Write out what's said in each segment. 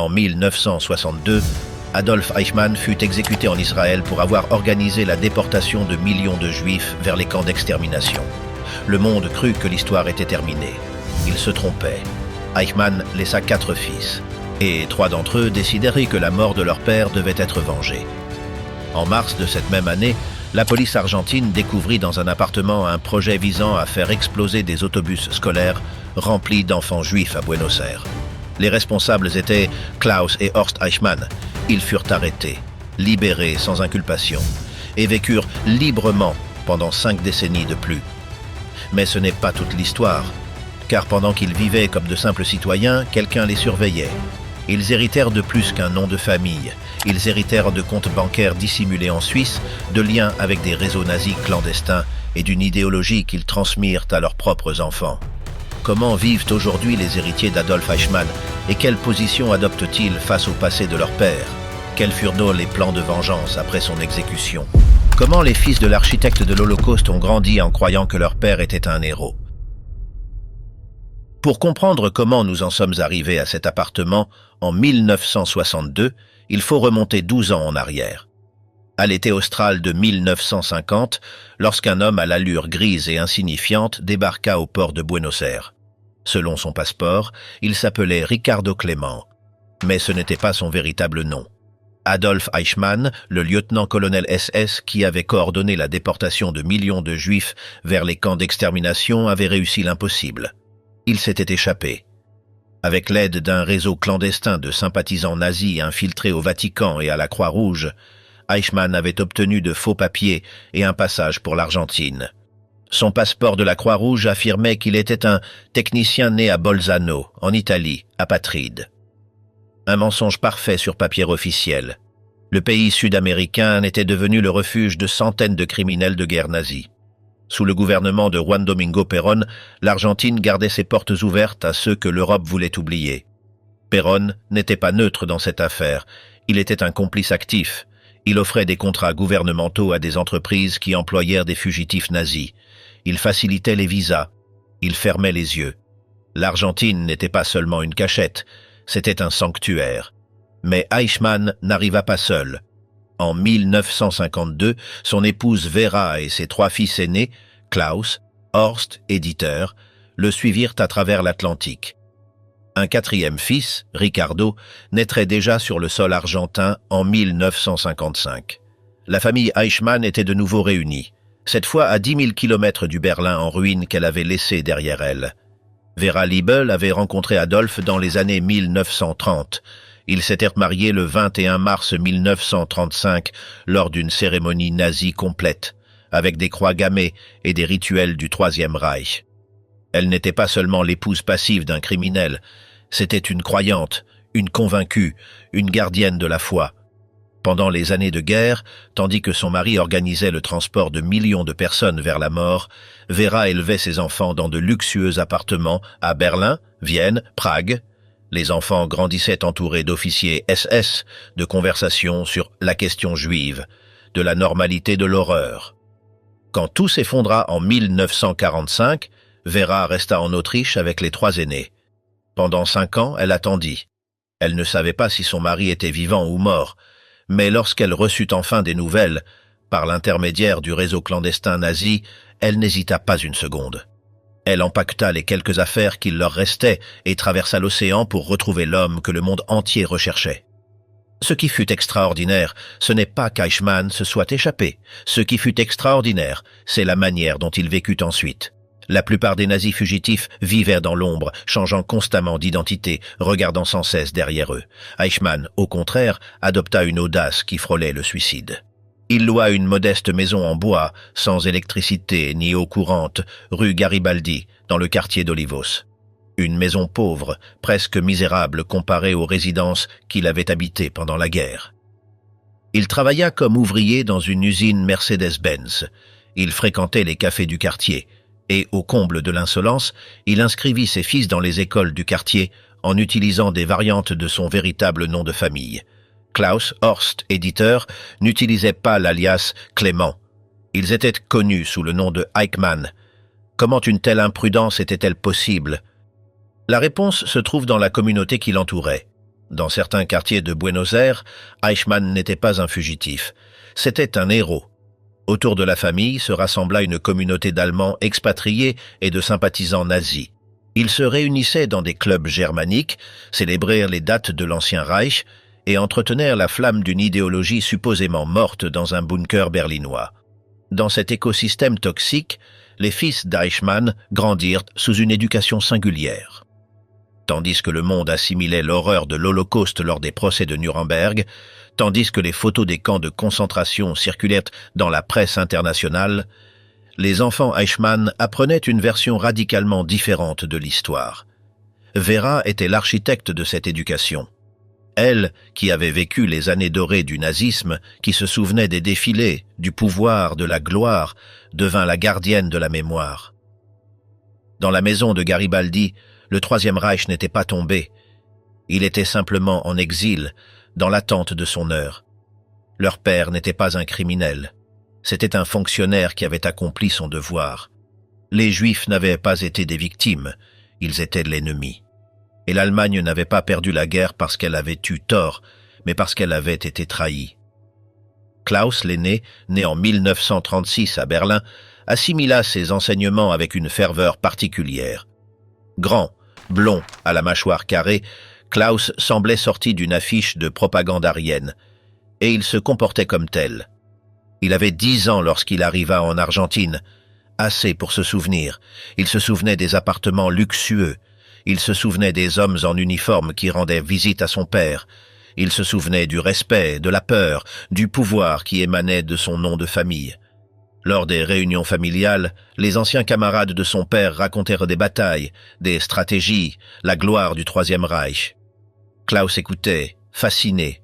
En 1962, Adolf Eichmann fut exécuté en Israël pour avoir organisé la déportation de millions de Juifs vers les camps d'extermination. Le monde crut que l'histoire était terminée. Il se trompait. Eichmann laissa 4 fils, et 3 d'entre eux décidèrent que la mort de leur père devait être vengée. En mars de cette même année, la police argentine découvrit dans un appartement un projet visant à faire exploser des autobus scolaires remplis d'enfants juifs à Buenos Aires. Les responsables étaient Klaus et Horst Eichmann. Ils furent arrêtés, libérés sans inculpation, et vécurent librement pendant 5 décennies de plus. Mais ce n'est pas toute l'histoire, car pendant qu'ils vivaient comme de simples citoyens, quelqu'un les surveillait. Ils héritèrent de plus qu'un nom de famille. Ils héritèrent de comptes bancaires dissimulés en Suisse, de liens avec des réseaux nazis clandestins et d'une idéologie qu'ils transmirent à leurs propres enfants. Comment vivent aujourd'hui les héritiers d'Adolf Eichmann et quelle position adoptent-ils face au passé de leur père? Quels furent donc les plans de vengeance après son exécution? Comment les fils de l'architecte de l'Holocauste ont grandi en croyant que leur père était un héros? Pour comprendre comment nous en sommes arrivés à cet appartement en 1962, il faut remonter 12 ans en arrière. À l'été austral de 1950, lorsqu'un homme à l'allure grise et insignifiante débarqua au port de Buenos Aires. Selon son passeport, il s'appelait Ricardo Clément, mais ce n'était pas son véritable nom. Adolf Eichmann, le lieutenant-colonel SS qui avait coordonné la déportation de millions de Juifs vers les camps d'extermination, avait réussi l'impossible. Il s'était échappé. Avec l'aide d'un réseau clandestin de sympathisants nazis infiltrés au Vatican et à la Croix-Rouge, Eichmann avait obtenu de faux papiers et un passage pour l'Argentine. Son passeport de la Croix-Rouge affirmait qu'il était un technicien né à Bolzano, en Italie, apatride. Un mensonge parfait sur papier officiel. Le pays sud-américain était devenu le refuge de centaines de criminels de guerre nazis. Sous le gouvernement de Juan Domingo Perón, l'Argentine gardait ses portes ouvertes à ceux que l'Europe voulait oublier. Perón n'était pas neutre dans cette affaire, il était un complice actif. Il offrait des contrats gouvernementaux à des entreprises qui employèrent des fugitifs nazis. Il facilitait les visas. Il fermait les yeux. L'Argentine n'était pas seulement une cachette, c'était un sanctuaire. Mais Eichmann n'arriva pas seul. En 1952, son épouse Vera et ses 3 fils aînés, Klaus, Horst et Dieter, le suivirent à travers l'Atlantique. Un 4e fils, Ricardo, naîtrait déjà sur le sol argentin en 1955. La famille Eichmann était de nouveau réunie, cette fois à 10 000 kilomètres du Berlin en ruine qu'elle avait laissé derrière elle. Vera Liebel avait rencontré Adolf dans les années 1930. Ils s'étaient mariés le 21 mars 1935 lors d'une cérémonie nazie complète, avec des croix gammées et des rituels du Troisième Reich. Elle n'était pas seulement l'épouse passive d'un criminel, c'était une croyante, une convaincue, une gardienne de la foi. Pendant les années de guerre, tandis que son mari organisait le transport de millions de personnes vers la mort, Vera élevait ses enfants dans de luxueux appartements à Berlin, Vienne, Prague. Les enfants grandissaient entourés d'officiers SS, de conversations sur la question juive, de la normalité de l'horreur. Quand tout s'effondra en 1945, Vera resta en Autriche avec les 3 aînés. Pendant 5 ans, elle attendit. Elle ne savait pas si son mari était vivant ou mort, mais lorsqu'elle reçut enfin des nouvelles, par l'intermédiaire du réseau clandestin nazi, elle n'hésita pas une seconde. Elle empaqueta les quelques affaires qu'il leur restait et traversa l'océan pour retrouver l'homme que le monde entier recherchait. Ce qui fut extraordinaire, ce n'est pas qu'Eichmann se soit échappé. Ce qui fut extraordinaire, c'est la manière dont il vécut ensuite. La plupart des nazis fugitifs vivaient dans l'ombre, changeant constamment d'identité, regardant sans cesse derrière eux. Eichmann, au contraire, adopta une audace qui frôlait le suicide. Il loua une modeste maison en bois, sans électricité ni eau courante, rue Garibaldi, dans le quartier d'Olivos. Une maison pauvre, presque misérable comparée aux résidences qu'il avait habitées pendant la guerre. Il travailla comme ouvrier dans une usine Mercedes-Benz. Il fréquentait les cafés du quartier, et, au comble de l'insolence, il inscrivit ses fils dans les écoles du quartier en utilisant des variantes de son véritable nom de famille. Klaus, Horst et Dieter n'utilisaient pas l'alias Clément. Ils étaient connus sous le nom de Eichmann. Comment une telle imprudence était-elle possible? La réponse se trouve dans la communauté qui l'entourait. dans certains quartiers de Buenos Aires, Eichmann n'était pas un fugitif. C'était un héros. Autour de la famille se rassembla une communauté d'Allemands expatriés et de sympathisants nazis. Ils se réunissaient dans des clubs germaniques, célébrèrent les dates de l'Ancien Reich et entretenèrent la flamme d'une idéologie supposément morte dans un bunker berlinois. Dans cet écosystème toxique, les fils d'Eichmann grandirent sous une éducation singulière. Tandis que le monde assimilait l'horreur de l'Holocauste lors des procès de Nuremberg, tandis que les photos des camps de concentration circulèrent dans la presse internationale, les enfants Eichmann apprenaient une version radicalement différente de l'histoire. Vera était l'architecte de cette éducation. Elle, qui avait vécu les années dorées du nazisme, qui se souvenait des défilés, du pouvoir, de la gloire, devint la gardienne de la mémoire. Dans la maison de Garibaldi, le Troisième Reich n'était pas tombé. Il était simplement en exil, dans l'attente de son heure. Leur père n'était pas un criminel. C'était un fonctionnaire qui avait accompli son devoir. Les Juifs n'avaient pas été des victimes, ils étaient l'ennemi. Et l'Allemagne n'avait pas perdu la guerre parce qu'elle avait eu tort, mais parce qu'elle avait été trahie. Klaus l'aîné, né en 1936 à Berlin, assimila ces enseignements avec une ferveur particulière. Grand, blond, à la mâchoire carrée, Klaus semblait sorti d'une affiche de propagande aryenne, et il se comportait comme tel. Il avait 10 ans lorsqu'il arriva en Argentine, assez pour se souvenir. Il se souvenait des appartements luxueux, il se souvenait des hommes en uniforme qui rendaient visite à son père, il se souvenait du respect, de la peur, du pouvoir qui émanait de son nom de famille. Lors des réunions familiales, les anciens camarades de son père racontèrent des batailles, des stratégies, la gloire du Troisième Reich. Klaus écoutait, fasciné.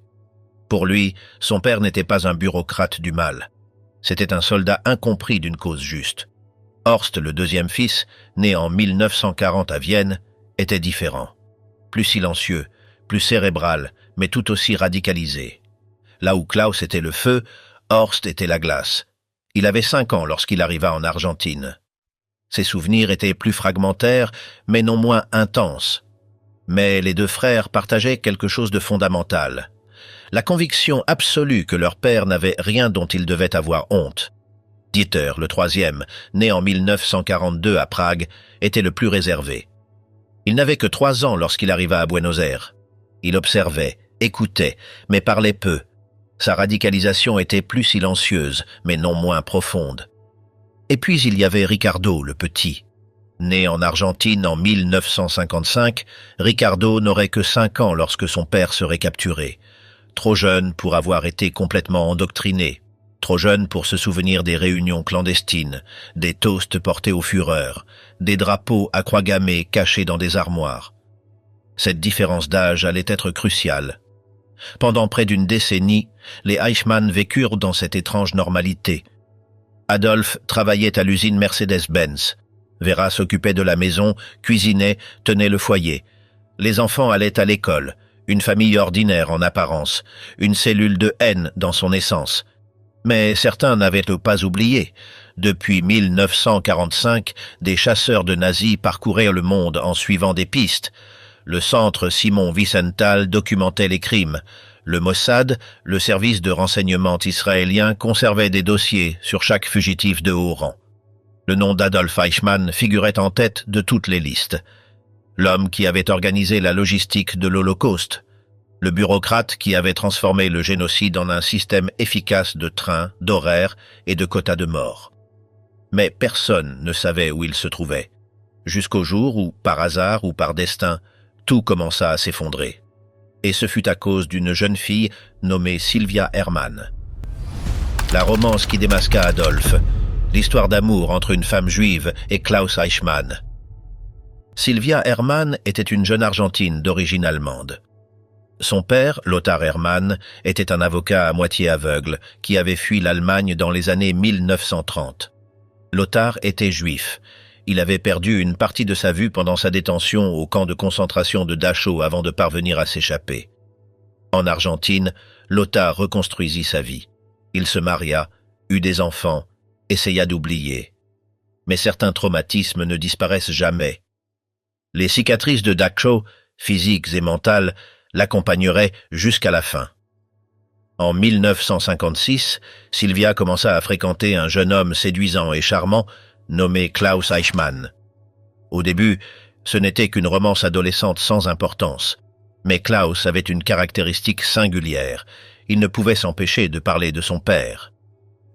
Pour lui, son père n'était pas un bureaucrate du mal. C'était un soldat incompris d'une cause juste. Horst, le deuxième fils, né en 1940 à Vienne, était différent. Plus silencieux, plus cérébral, mais tout aussi radicalisé. Là où Klaus était le feu, Horst était la glace. Il avait 5 ans lorsqu'il arriva en Argentine. Ses souvenirs étaient plus fragmentaires, mais non moins intenses. Mais les deux frères partageaient quelque chose de fondamental. La conviction absolue que leur père n'avait rien dont il devait avoir honte. Dieter, le troisième, né en 1942 à Prague, était le plus réservé. Il n'avait que 3 ans lorsqu'il arriva à Buenos Aires. Il observait, écoutait, mais parlait peu. Sa radicalisation était plus silencieuse, mais non moins profonde. Et puis il y avait Ricardo, le petit. Né en Argentine en 1955, Ricardo n'aurait que 5 ans lorsque son père serait capturé. Trop jeune pour avoir été complètement endoctriné. Trop jeune pour se souvenir des réunions clandestines, des toasts portés au Führer, des drapeaux à croix gammée cachés dans des armoires. Cette différence d'âge allait être cruciale. Pendant près d'une décennie, les Eichmann vécurent dans cette étrange normalité. Adolf travaillait à l'usine Mercedes-Benz. Vera s'occupait de la maison, cuisinait, tenait le foyer. Les enfants allaient à l'école, une famille ordinaire en apparence, une cellule de haine dans son essence. Mais certains n'avaient pas oublié. Depuis 1945, des chasseurs de nazis parcouraient le monde en suivant des pistes. Le centre Simon Wiesenthal documentait les crimes. Le Mossad, le service de renseignement israélien, conservait des dossiers sur chaque fugitif de haut rang. Le nom d'Adolf Eichmann figurait en tête de toutes les listes. L'homme qui avait organisé la logistique de l'Holocauste. Le bureaucrate qui avait transformé le génocide en un système efficace de trains, d'horaires et de quotas de morts. Mais personne ne savait où il se trouvait, jusqu'au jour où, par hasard ou par destin, tout commença à s'effondrer. Et ce fut à cause d'une jeune fille nommée Sylvia Hermann. La romance qui démasqua Adolf, l'histoire d'amour entre une femme juive et Klaus Eichmann. Sylvia Hermann était une jeune Argentine d'origine allemande. Son père, Lothar Hermann, était un avocat à moitié aveugle qui avait fui l'Allemagne dans les années 1930. Lothar était juif. Il avait perdu une partie de sa vue pendant sa détention au camp de concentration de Dachau avant de parvenir à s'échapper. En Argentine, Lothar reconstruisit sa vie. Il se maria, eut des enfants, essaya d'oublier. Mais certains traumatismes ne disparaissent jamais. Les cicatrices de Dachau, physiques et mentales, l'accompagnerait jusqu'à la fin. En 1956, Sylvia commença à fréquenter un jeune homme séduisant et charmant nommé Klaus Eichmann. Au début, ce n'était qu'une romance adolescente sans importance, mais Klaus avait une caractéristique singulière. Il ne pouvait s'empêcher de parler de son père.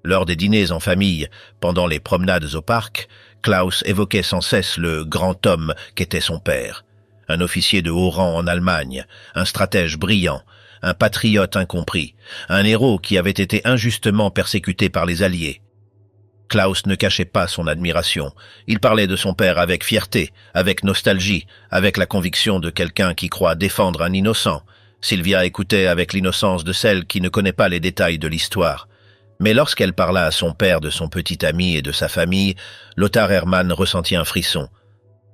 Lors des dîners en famille, pendant les promenades au parc, Klaus évoquait sans cesse le grand homme qu'était son père. Un officier de haut rang en Allemagne, un stratège brillant, un patriote incompris, un héros qui avait été injustement persécuté par les Alliés. Klaus ne cachait pas son admiration. Il parlait de son père avec fierté, avec nostalgie, avec la conviction de quelqu'un qui croit défendre un innocent. Sylvia écoutait avec l'innocence de celle qui ne connaît pas les détails de l'histoire. Mais lorsqu'elle parla à son père de son petit ami et de sa famille, Lothar Hermann ressentit un frisson.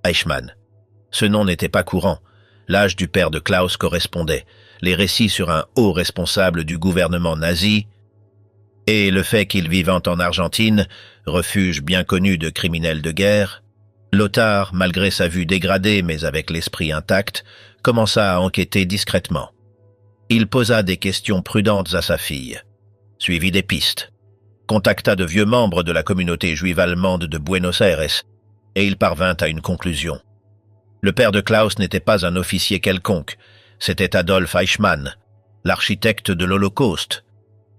Eichmann. Ce nom n'était pas courant. L'âge du père de Klaus correspondait. Les récits sur un haut responsable du gouvernement nazi et le fait qu'il vivant en Argentine, refuge bien connu de criminels de guerre, Lothar, malgré sa vue dégradée mais avec l'esprit intact, commença à enquêter discrètement. Il posa des questions prudentes à sa fille, suivit des pistes, contacta de vieux membres de la communauté juive allemande de Buenos Aires, et il parvint à une conclusion. Le père de Klaus n'était pas un officier quelconque, c'était Adolf Eichmann, l'architecte de l'Holocauste,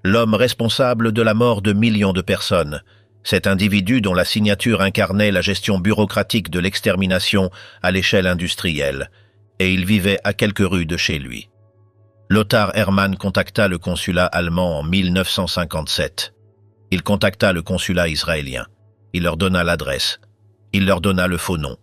l'homme responsable de la mort de millions de personnes, cet individu dont la signature incarnait la gestion bureaucratique de l'extermination à l'échelle industrielle, et il vivait à quelques rues de chez lui. Lothar Hermann contacta le consulat allemand en 1957. Il contacta le consulat israélien. Il leur donna l'adresse. Il leur donna le faux nom.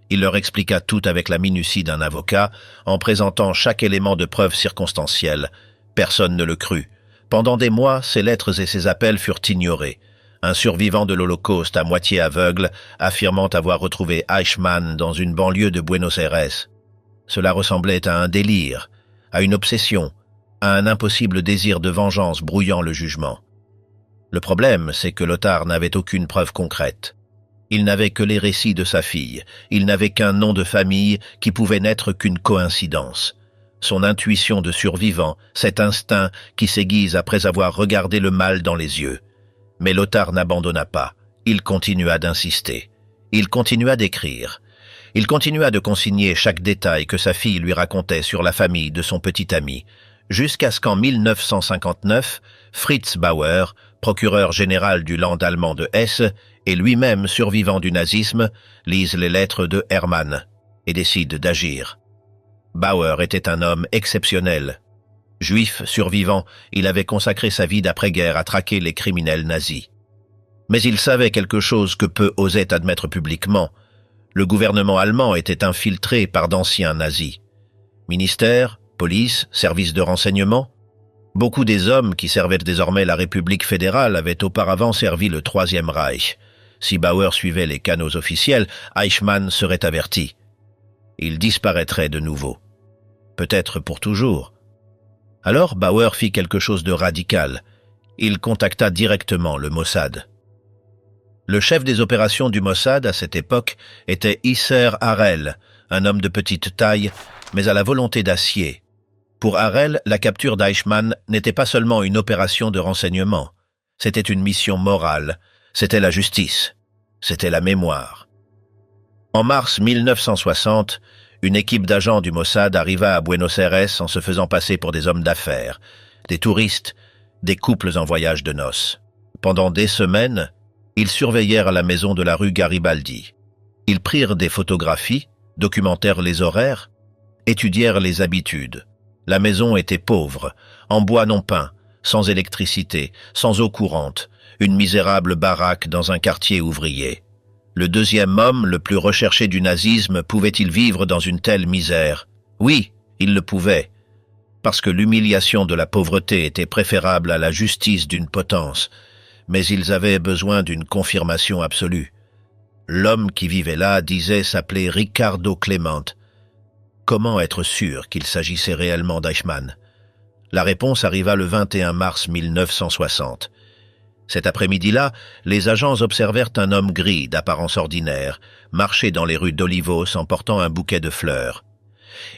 Il leur expliqua tout avec la minutie d'un avocat, en présentant chaque élément de preuve circonstancielle. Personne ne le crut. Pendant des mois, ses lettres et ses appels furent ignorés. Un survivant de l'Holocauste à moitié aveugle, affirmant avoir retrouvé Eichmann dans une banlieue de Buenos Aires. Cela ressemblait à un délire, à une obsession, à un impossible désir de vengeance brouillant le jugement. Le problème, c'est que Lothar n'avait aucune preuve concrète. Il n'avait que les récits de sa fille, il n'avait qu'un nom de famille qui pouvait n'être qu'une coïncidence. Son intuition de survivant, cet instinct qui s'aiguise après avoir regardé le mal dans les yeux. Mais Lothar n'abandonna pas, il continua d'insister, il continua d'écrire. Il continua de consigner chaque détail que sa fille lui racontait sur la famille de son petit ami, jusqu'à ce qu'en 1959, Fritz Bauer, procureur général du Land allemand de Hesse et lui-même survivant du nazisme, lise les lettres de Hermann et décide d'agir. Bauer était un homme exceptionnel. Juif survivant, il avait consacré sa vie d'après-guerre à traquer les criminels nazis. Mais il savait quelque chose que peu osaient admettre publiquement. Le gouvernement allemand était infiltré par d'anciens nazis. Ministère, police, services de renseignement. Beaucoup des hommes qui servaient désormais la République fédérale avaient auparavant servi le Troisième Reich. Si Bauer suivait les canaux officiels, Eichmann serait averti. Il disparaîtrait de nouveau. Peut-être pour toujours. Alors Bauer fit quelque chose de radical. Il contacta directement le Mossad. Le chef des opérations du Mossad à cette époque était Isser Harel, un homme de petite taille, mais à la volonté d'acier. Pour Harel, la capture d'Eichmann n'était pas seulement une opération de renseignement. C'était une mission morale, c'était la justice, c'était la mémoire. En mars 1960, une équipe d'agents du Mossad arriva à Buenos Aires en se faisant passer pour des hommes d'affaires, des touristes, des couples en voyage de noces. Pendant des semaines, ils surveillèrent la maison de la rue Garibaldi. Ils prirent des photographies, documentèrent les horaires, étudièrent les habitudes. La maison était pauvre, en bois non peint, sans électricité, sans eau courante, une misérable baraque dans un quartier ouvrier. Le deuxième homme, le plus recherché du nazisme, pouvait-il vivre dans une telle misère? Oui, il le pouvait, parce que l'humiliation de la pauvreté était préférable à la justice d'une potence, mais ils avaient besoin d'une confirmation absolue. L'homme qui vivait là disait s'appeler Ricardo Clement. Comment être sûr qu'il s'agissait réellement d'Eichmann? La réponse arriva le 21 mars 1960. Cet après-midi-là, les agents observèrent un homme gris d'apparence ordinaire marcher dans les rues d'Olivos en portant un bouquet de fleurs.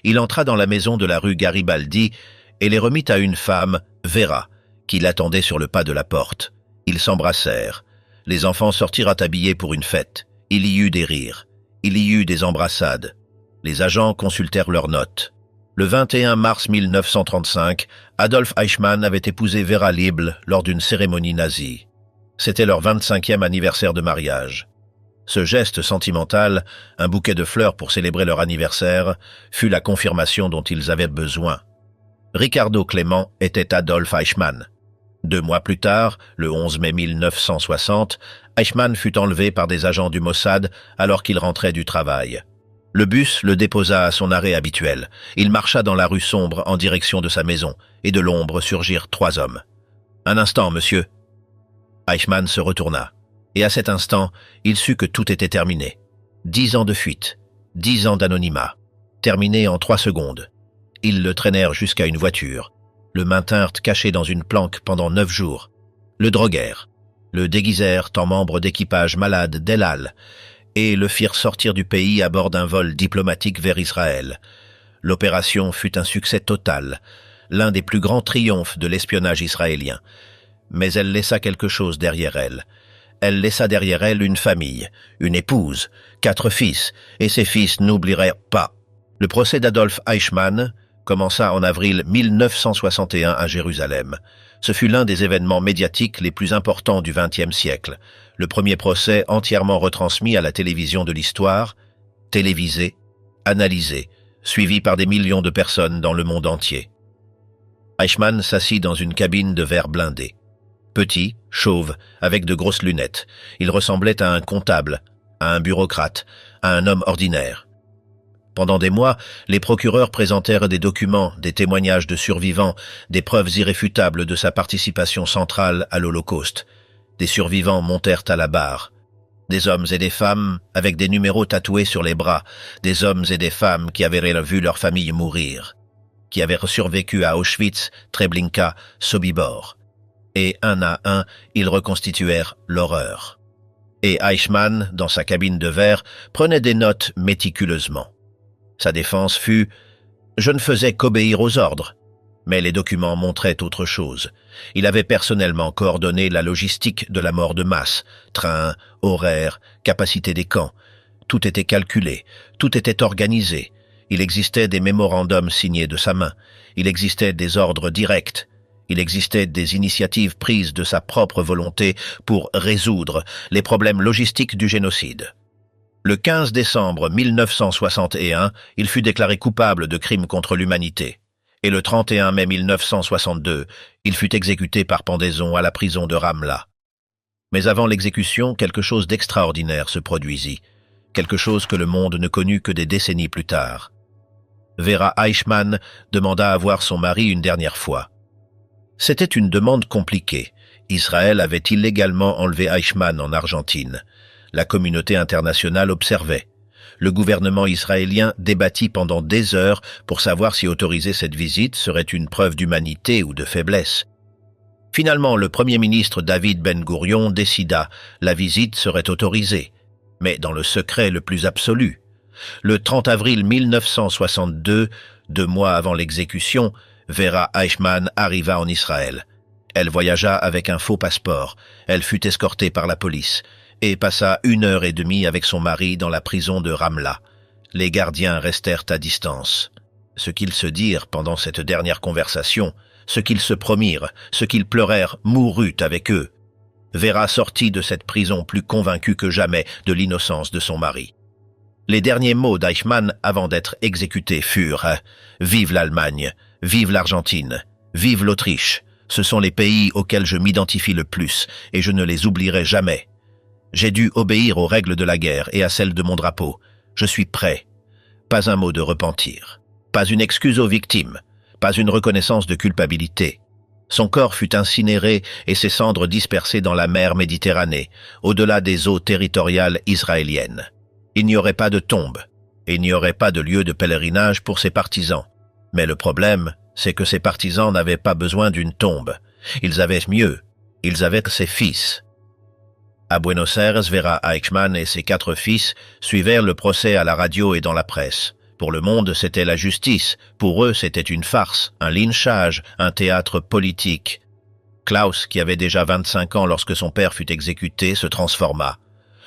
Il entra dans la maison de la rue Garibaldi et les remit à une femme, Vera, qui l'attendait sur le pas de la porte. Ils s'embrassèrent. Les enfants sortirent habillés pour une fête. Il y eut des rires. Il y eut des embrassades. Les agents consultèrent leurs notes. Le 21 mars 1935, Adolf Eichmann avait épousé Vera Liebl lors d'une cérémonie nazie. C'était leur 25e anniversaire de mariage. Ce geste sentimental, un bouquet de fleurs pour célébrer leur anniversaire, fut la confirmation dont ils avaient besoin. Ricardo Clément était Adolf Eichmann. 2 mois plus tard, le 11 mai 1960, Eichmann fut enlevé par des agents du Mossad alors qu'il rentrait du travail. Le bus le déposa à son arrêt habituel. Il marcha dans la rue sombre en direction de sa maison, et de l'ombre surgirent 3 hommes. « Un instant, monsieur !» Eichmann se retourna, et à cet instant, il sut que tout était terminé. 10 ans de fuite, 10 ans d'anonymat, terminé en 3 secondes. Ils le traînèrent jusqu'à une voiture, le maintinrent caché dans une planque pendant 9 jours, le droguèrent, le déguisèrent en membre d'équipage malade d'El Al, et le firent sortir du pays à bord d'un vol diplomatique vers Israël. L'opération fut un succès total, l'un des plus grands triomphes de l'espionnage israélien. Mais elle laissa quelque chose derrière elle. Elle laissa derrière elle une famille, une épouse, 4 fils, et ces fils n'oublieraient pas. Le procès d'Adolf Eichmann commença en avril 1961 à Jérusalem. Ce fut l'un des événements médiatiques les plus importants du XXe siècle. Le premier procès entièrement retransmis à la télévision de l'histoire, télévisé, analysé, suivi par des millions de personnes dans le monde entier. Eichmann s'assit dans une cabine de verre blindé. Petit, chauve, avec de grosses lunettes, il ressemblait à un comptable, à un bureaucrate, à un homme ordinaire. Pendant des mois, les procureurs présentèrent des documents, des témoignages de survivants, des preuves irréfutables de sa participation centrale à l'Holocauste. Des survivants montèrent à la barre. Des hommes et des femmes avec des numéros tatoués sur les bras, des hommes et des femmes qui avaient vu leur famille mourir, qui avaient survécu à Auschwitz, Treblinka, Sobibor. Et un à un, ils reconstituèrent l'horreur. Et Eichmann, dans sa cabine de verre, prenait des notes méticuleusement. Sa défense fut « Je ne faisais qu'obéir aux ordres ». Mais les documents montraient autre chose. Il avait personnellement coordonné la logistique de la mort de masse, trains, horaires, capacité des camps. Tout était calculé, tout était organisé. Il existait des mémorandums signés de sa main. Il existait des ordres directs. Il existait des initiatives prises de sa propre volonté pour résoudre les problèmes logistiques du génocide. Le 15 décembre 1961, il fut déclaré coupable de crimes contre l'humanité. Et le 31 mai 1962, il fut exécuté par pendaison à la prison de Ramla. Mais avant l'exécution, quelque chose d'extraordinaire se produisit, quelque chose que le monde ne connut que des décennies plus tard. Vera Eichmann demanda à voir son mari une dernière fois. C'était une demande compliquée. Israël avait illégalement enlevé Eichmann en Argentine. La communauté internationale observait. Le gouvernement israélien débattit pendant des heures pour savoir si autoriser cette visite serait une preuve d'humanité ou de faiblesse. Finalement, le Premier ministre David Ben-Gourion décida la visite serait autorisée, mais dans le secret le plus absolu. Le 30 avril 1962, 2 mois avant l'exécution, Vera Eichmann arriva en Israël. Elle voyagea avec un faux passeport. Elle fut escortée par la police et passa 1h30 avec son mari dans la prison de Ramla. Les gardiens restèrent à distance. Ce qu'ils se dirent pendant cette dernière conversation, ce qu'ils se promirent, ce qu'ils pleurèrent mourut avec eux. Vera sortit de cette prison plus convaincue que jamais de l'innocence de son mari. Les derniers mots d'Eichmann avant d'être exécuté furent « Vive l'Allemagne, vive l'Argentine, vive l'Autriche. Ce sont les pays auxquels je m'identifie le plus et je ne les oublierai jamais. J'ai dû obéir aux règles de la guerre et à celles de mon drapeau. Je suis prêt. Pas un mot de repentir. Pas une excuse aux victimes. Pas une reconnaissance de culpabilité. Son corps fut incinéré et ses cendres dispersées dans la mer Méditerranée, au-delà des eaux territoriales israéliennes. Il n'y aurait pas de tombe. Et il n'y aurait pas de lieu de pèlerinage pour ses partisans. Mais le problème, c'est que ses partisans n'avaient pas besoin d'une tombe. Ils avaient mieux. Ils avaient ses fils. À Buenos Aires, Vera Eichmann et ses 4 fils suivèrent le procès à la radio et dans la presse. Pour le monde, c'était la justice. Pour eux, c'était une farce, un lynchage, un théâtre politique. Klaus, qui avait déjà 25 ans lorsque son père fut exécuté, se transforma.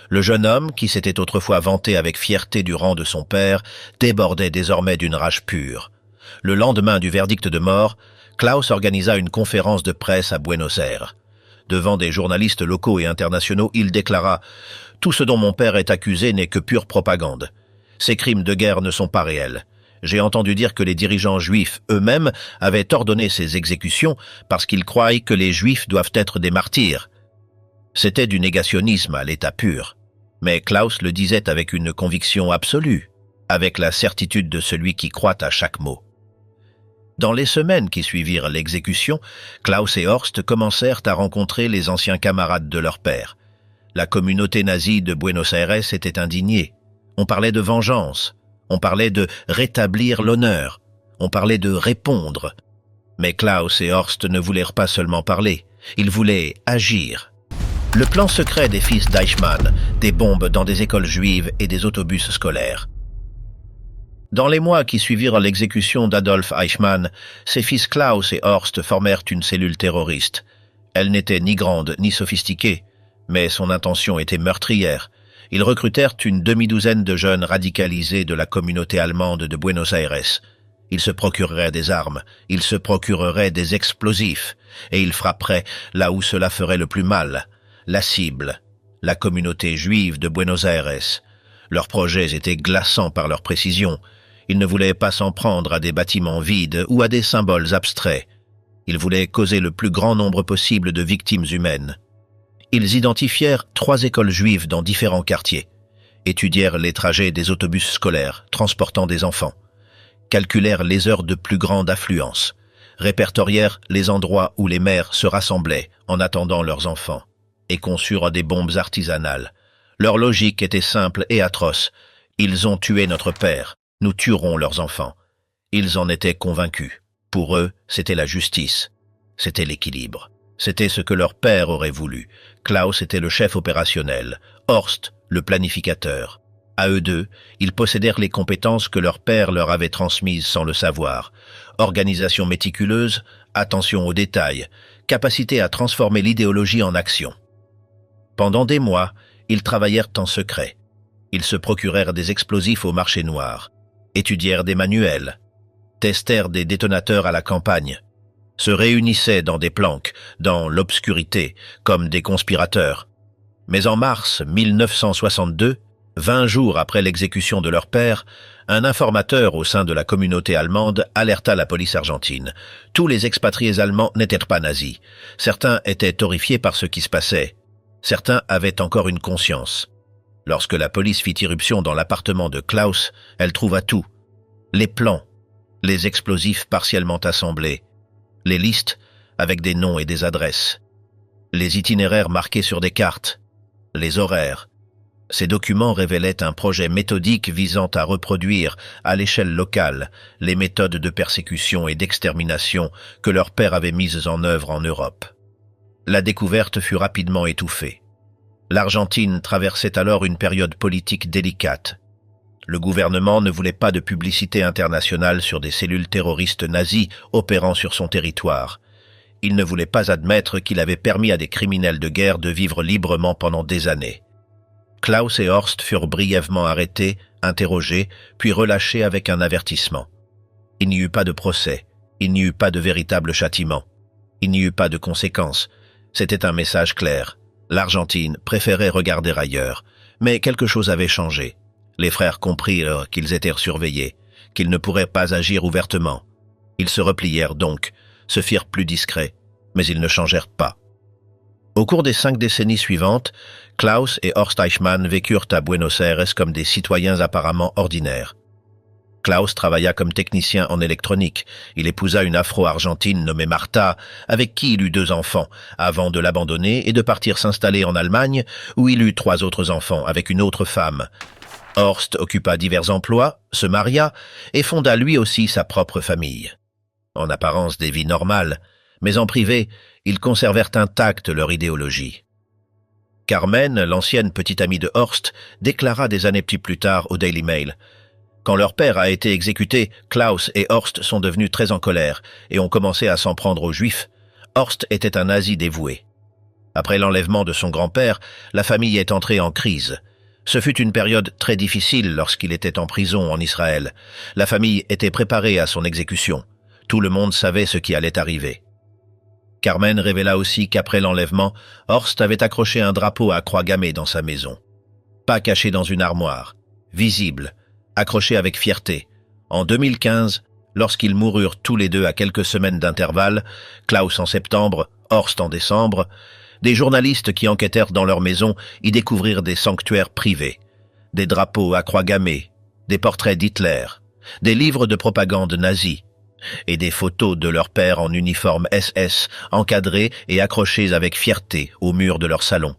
Le jeune homme, qui s'était autrefois vanté avec fierté du rang de son père, débordait désormais d'une rage pure. Le lendemain du verdict de mort, Klaus organisa une conférence de presse à Buenos Aires. Devant des journalistes locaux et internationaux, il déclara « Tout ce dont mon père est accusé n'est que pure propagande. Ces crimes de guerre ne sont pas réels. J'ai entendu dire que les dirigeants juifs eux-mêmes avaient ordonné ces exécutions parce qu'ils croient que les juifs doivent être des martyrs. » C'était du négationnisme à l'état pur. Mais Klaus le disait avec une conviction absolue, avec la certitude de celui qui croit à chaque mot. Dans les semaines qui suivirent l'exécution, Klaus et Horst commencèrent à rencontrer les anciens camarades de leur père. La communauté nazie de Buenos Aires était indignée. On parlait de vengeance, on parlait de rétablir l'honneur, on parlait de répondre. Mais Klaus et Horst ne voulurent pas seulement parler, ils voulaient agir. Le plan secret des fils d'Eichmann, des bombes dans des écoles juives et des autobus scolaires. Dans les mois qui suivirent l'exécution d'Adolf Eichmann, ses fils Klaus et Horst formèrent une cellule terroriste. Elle n'était ni grande ni sophistiquée, mais son intention était meurtrière. Ils recrutèrent une demi-douzaine de jeunes radicalisés de la communauté allemande de Buenos Aires. Ils se procureraient des armes, ils se procureraient des explosifs, et ils frapperaient là où cela ferait le plus mal. La cible, la communauté juive de Buenos Aires. Leurs projets étaient glaçants par leur précision. Ils ne voulaient pas s'en prendre à des bâtiments vides ou à des symboles abstraits. Ils voulaient causer le plus grand nombre possible de victimes humaines. Ils identifièrent 3 écoles juives dans différents quartiers, étudièrent les trajets des autobus scolaires transportant des enfants, calculèrent les heures de plus grande affluence, répertorièrent les endroits où les mères se rassemblaient en attendant leurs enfants, et conçurent des bombes artisanales. Leur logique était simple et atroce. Ils ont tué notre père, nous tuerons leurs enfants. Ils en étaient convaincus. Pour eux, c'était la justice. C'était l'équilibre. C'était ce que leur père aurait voulu. Klaus était le chef opérationnel, Horst, le planificateur. À eux deux, ils possédèrent les compétences que leur père leur avait transmises sans le savoir. Organisation méticuleuse, attention aux détails, capacité à transformer l'idéologie en action. Pendant des mois, ils travaillèrent en secret. Ils se procurèrent des explosifs au marché noir, étudièrent des manuels, testèrent des détonateurs à la campagne, se réunissaient dans des planques, dans l'obscurité, comme des conspirateurs. Mais en mars 1962, 20 jours après l'exécution de leur père, un informateur au sein de la communauté allemande alerta la police argentine. Tous les expatriés allemands n'étaient pas nazis. Certains étaient horrifiés par ce qui se passait. Certains avaient encore une conscience. Lorsque la police fit irruption dans l'appartement de Klaus, elle trouva tout. Les plans, les explosifs partiellement assemblés, les listes avec des noms et des adresses, les itinéraires marqués sur des cartes, les horaires. Ces documents révélaient un projet méthodique visant à reproduire, à l'échelle locale, les méthodes de persécution et d'extermination que leur père avait mises en œuvre en Europe. La découverte fut rapidement étouffée. L'Argentine traversait alors une période politique délicate. Le gouvernement ne voulait pas de publicité internationale sur des cellules terroristes nazies opérant sur son territoire. Il ne voulait pas admettre qu'il avait permis à des criminels de guerre de vivre librement pendant des années. Klaus et Horst furent brièvement arrêtés, interrogés, puis relâchés avec un avertissement. Il n'y eut pas de procès, il n'y eut pas de véritable châtiment, il n'y eut pas de conséquences. C'était un message clair. L'Argentine préférait regarder ailleurs, mais quelque chose avait changé. Les frères comprirent qu'ils étaient surveillés, qu'ils ne pourraient pas agir ouvertement. Ils se replièrent donc, se firent plus discrets, mais ils ne changèrent pas. Au cours des 5 décennies suivantes, Klaus et Horst Eichmann vécurent à Buenos Aires comme des citoyens apparemment ordinaires. Klaus travailla comme technicien en électronique. Il épousa une afro-argentine nommée Martha, avec qui il eut 2 enfants, avant de l'abandonner et de partir s'installer en Allemagne, où il eut 3 autres enfants avec une autre femme. Horst occupa divers emplois, se maria et fonda lui aussi sa propre famille. En apparence des vies normales, mais en privé, ils conservèrent intacte leur idéologie. Carmen, l'ancienne petite amie de Horst, déclara des années plus tard au Daily Mail Quand leur père a été exécuté, Klaus et Horst sont devenus très en colère et ont commencé à s'en prendre aux Juifs. Horst était un nazi dévoué. Après l'enlèvement de son grand-père, la famille est entrée en crise. Ce fut une période très difficile lorsqu'il était en prison en Israël. La famille était préparée à son exécution. Tout le monde savait ce qui allait arriver. Carmen révéla aussi qu'après l'enlèvement, Horst avait accroché un drapeau à croix gammée dans sa maison. Pas caché dans une armoire, visible, accroché avec fierté. En 2015, lorsqu'ils moururent tous les deux à quelques semaines d'intervalle, Klaus en septembre, Horst en décembre, des journalistes qui enquêtèrent dans leur maison y découvrirent des sanctuaires privés, des drapeaux à croix gammée, des portraits d'Hitler, des livres de propagande nazis, et des photos de leur père en uniforme SS, encadrés et accrochés avec fierté au mur de leur salon.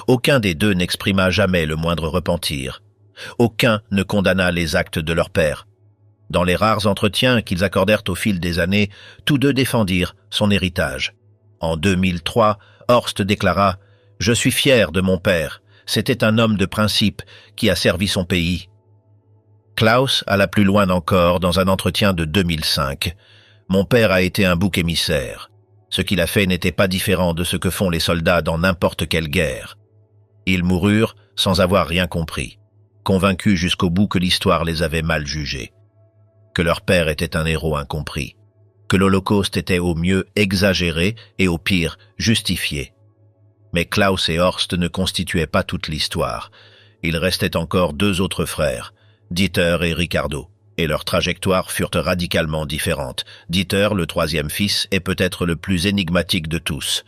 Aucun des deux n'exprima jamais le moindre repentir. Aucun ne condamna les actes de leur père. Dans les rares entretiens qu'ils accordèrent au fil des années, tous deux défendirent son héritage. En 2003, Horst déclara « Je suis fier de mon père. C'était un homme de principe qui a servi son pays. » Klaus alla plus loin encore dans un entretien de 2005. « Mon père a été un bouc émissaire. Ce qu'il a fait n'était pas différent de ce que font les soldats dans n'importe quelle guerre. Ils moururent sans avoir rien compris, convaincus jusqu'au bout que l'histoire les avait mal jugés, que leur père était un héros incompris, que l'Holocauste était au mieux exagéré et au pire justifié. Mais Klaus et Horst ne constituaient pas toute l'histoire. Il restait encore deux autres frères, Dieter et Ricardo, et leurs trajectoires furent radicalement différentes. Dieter, le troisième fils, est peut-être le plus énigmatique de tous.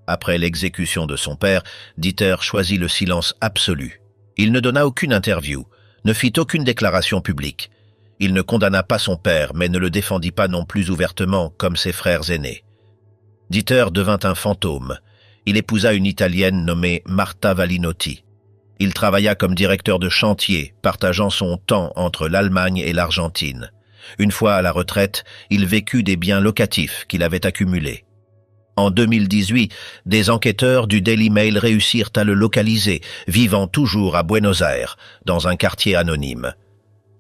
Après l'exécution de son père, Dieter choisit le silence absolu. Il ne donna aucune interview, ne fit aucune déclaration publique. Il ne condamna pas son père, mais ne le défendit pas non plus ouvertement, comme ses frères aînés. Dieter devint un fantôme. Il épousa une Italienne nommée Marta Valinotti. Il travailla comme directeur de chantier, partageant son temps entre l'Allemagne et l'Argentine. Une fois à la retraite, il vécut des biens locatifs qu'il avait accumulés. En 2018, des enquêteurs du Daily Mail réussirent à le localiser, vivant toujours à Buenos Aires, dans un quartier anonyme.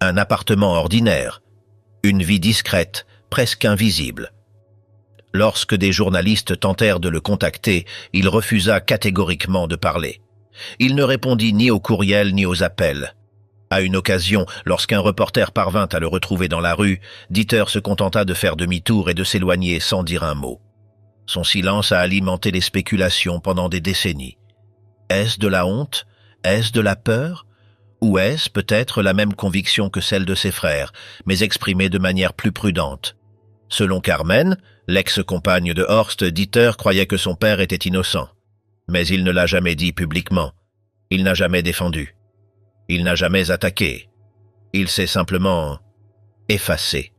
Un appartement ordinaire, une vie discrète, presque invisible. Lorsque des journalistes tentèrent de le contacter, il refusa catégoriquement de parler. Il ne répondit ni aux courriels ni aux appels. À une occasion, lorsqu'un reporter parvint à le retrouver dans la rue, Dieter se contenta de faire demi-tour et de s'éloigner sans dire un mot. Son silence a alimenté les spéculations pendant des décennies. Est-ce de la honte? Est-ce de la peur? Ou est-ce peut-être la même conviction que celle de ses frères, mais exprimée de manière plus prudente? Selon Carmen, l'ex-compagne de Horst, Dieter croyait que son père était innocent. Mais il ne l'a jamais dit publiquement. Il n'a jamais défendu. Il n'a jamais attaqué. Il s'est simplement effacé.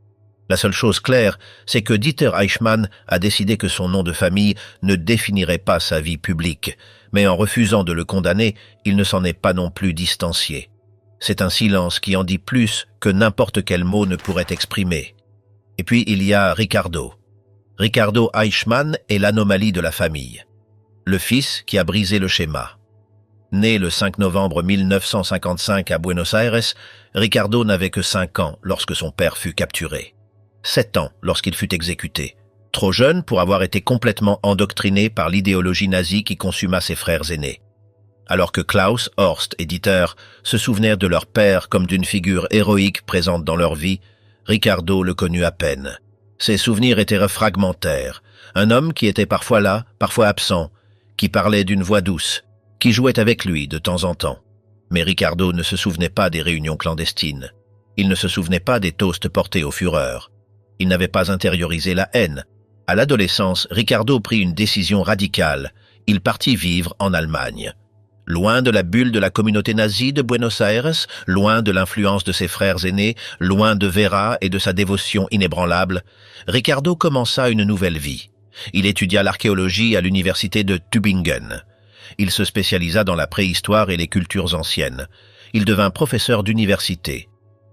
La seule chose claire, c'est que Dieter Eichmann a décidé que son nom de famille ne définirait pas sa vie publique, mais en refusant de le condamner, il ne s'en est pas non plus distancié. C'est un silence qui en dit plus que n'importe quel mot ne pourrait exprimer. Et puis il y a Ricardo. Ricardo Eichmann est l'anomalie de la famille. Le fils qui a brisé le schéma. Né le 5 novembre 1955 à Buenos Aires, Ricardo n'avait que 5 ans lorsque son père fut capturé. 7 ans lorsqu'il fut exécuté. Trop jeune pour avoir été complètement endoctriné par l'idéologie nazie qui consuma ses frères aînés. Alors que Klaus, Horst et Dieter se souvenaient de leur père comme d'une figure héroïque présente dans leur vie, Ricardo le connut à peine. Ses souvenirs étaient fragmentaires. Un homme qui était parfois là, parfois absent, qui parlait d'une voix douce, qui jouait avec lui de temps en temps. Mais Ricardo ne se souvenait pas des réunions clandestines. Il ne se souvenait pas des toasts portés au Führer. Il n'avait pas intériorisé la haine. À l'adolescence, Ricardo prit une décision radicale. Il partit vivre en Allemagne. Loin de la bulle de la communauté nazie de Buenos Aires, loin de l'influence de ses frères aînés, loin de Vera et de sa dévotion inébranlable, Ricardo commença une nouvelle vie. Il étudia l'archéologie à l'université de Tübingen. Il se spécialisa dans la préhistoire et les cultures anciennes. Il devint professeur d'université.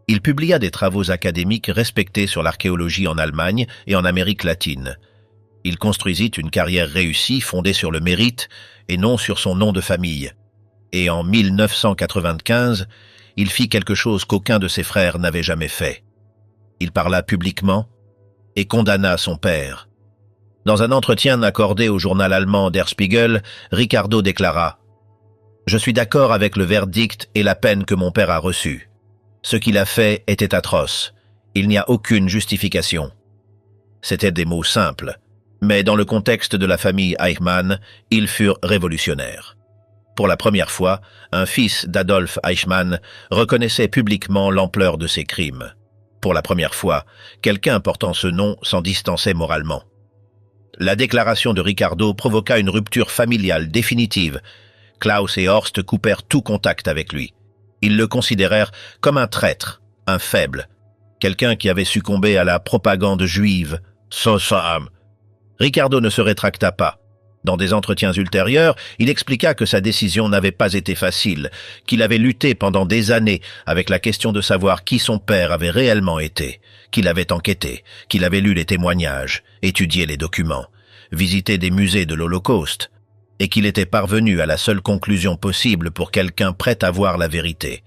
Il publia des travaux académiques respectés sur l'archéologie en Allemagne et en Amérique latine. Il construisit une carrière réussie fondée sur le mérite et non sur son nom de famille. Et en 1995, il fit quelque chose qu'aucun de ses frères n'avait jamais fait. Il parla publiquement et condamna son père. Dans un entretien accordé au journal allemand Der Spiegel, Ricardo déclara « Je suis d'accord avec le verdict et la peine que mon père a reçue. Ce qu'il a fait était atroce. Il n'y a aucune justification. » C'étaient des mots simples, mais dans le contexte de la famille Eichmann, ils furent révolutionnaires. Pour la première fois, un fils d'Adolf Eichmann reconnaissait publiquement l'ampleur de ses crimes. Pour la première fois, quelqu'un portant ce nom s'en distançait moralement. La déclaration de Ricardo provoqua une rupture familiale définitive. Klaus et Horst coupèrent tout contact avec lui. Ils le considérèrent comme un traître, un faible, quelqu'un qui avait succombé à la propagande juive. Ricardo ne se rétracta pas. Dans des entretiens ultérieurs, il expliqua que sa décision n'avait pas été facile, qu'il avait lutté pendant des années avec la question de savoir qui son père avait réellement été, qu'il avait enquêté, qu'il avait lu les témoignages, étudié les documents, visité des musées de l'Holocauste, et qu'il était parvenu à la seule conclusion possible pour quelqu'un prêt à voir la vérité.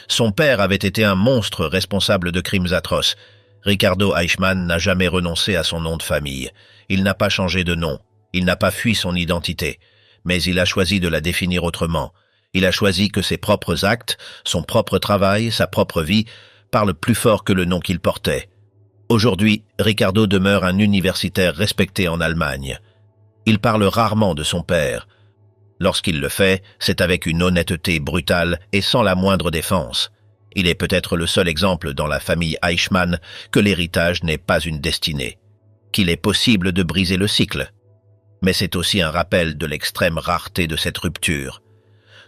Son père avait été un monstre responsable de crimes atroces. Ricardo Eichmann n'a jamais renoncé à son nom de famille. Il n'a pas changé de nom. Il n'a pas fui son identité. Mais il a choisi de la définir autrement. Il a choisi que ses propres actes, son propre travail, sa propre vie, parlent plus fort que le nom qu'il portait. Aujourd'hui, Ricardo demeure un universitaire respecté en Allemagne. Il parle rarement de son père. Lorsqu'il le fait, c'est avec une honnêteté brutale et sans la moindre défense. Il est peut-être le seul exemple dans la famille Eichmann que l'héritage n'est pas une destinée, qu'il est possible de briser le cycle. Mais c'est aussi un rappel de l'extrême rareté de cette rupture.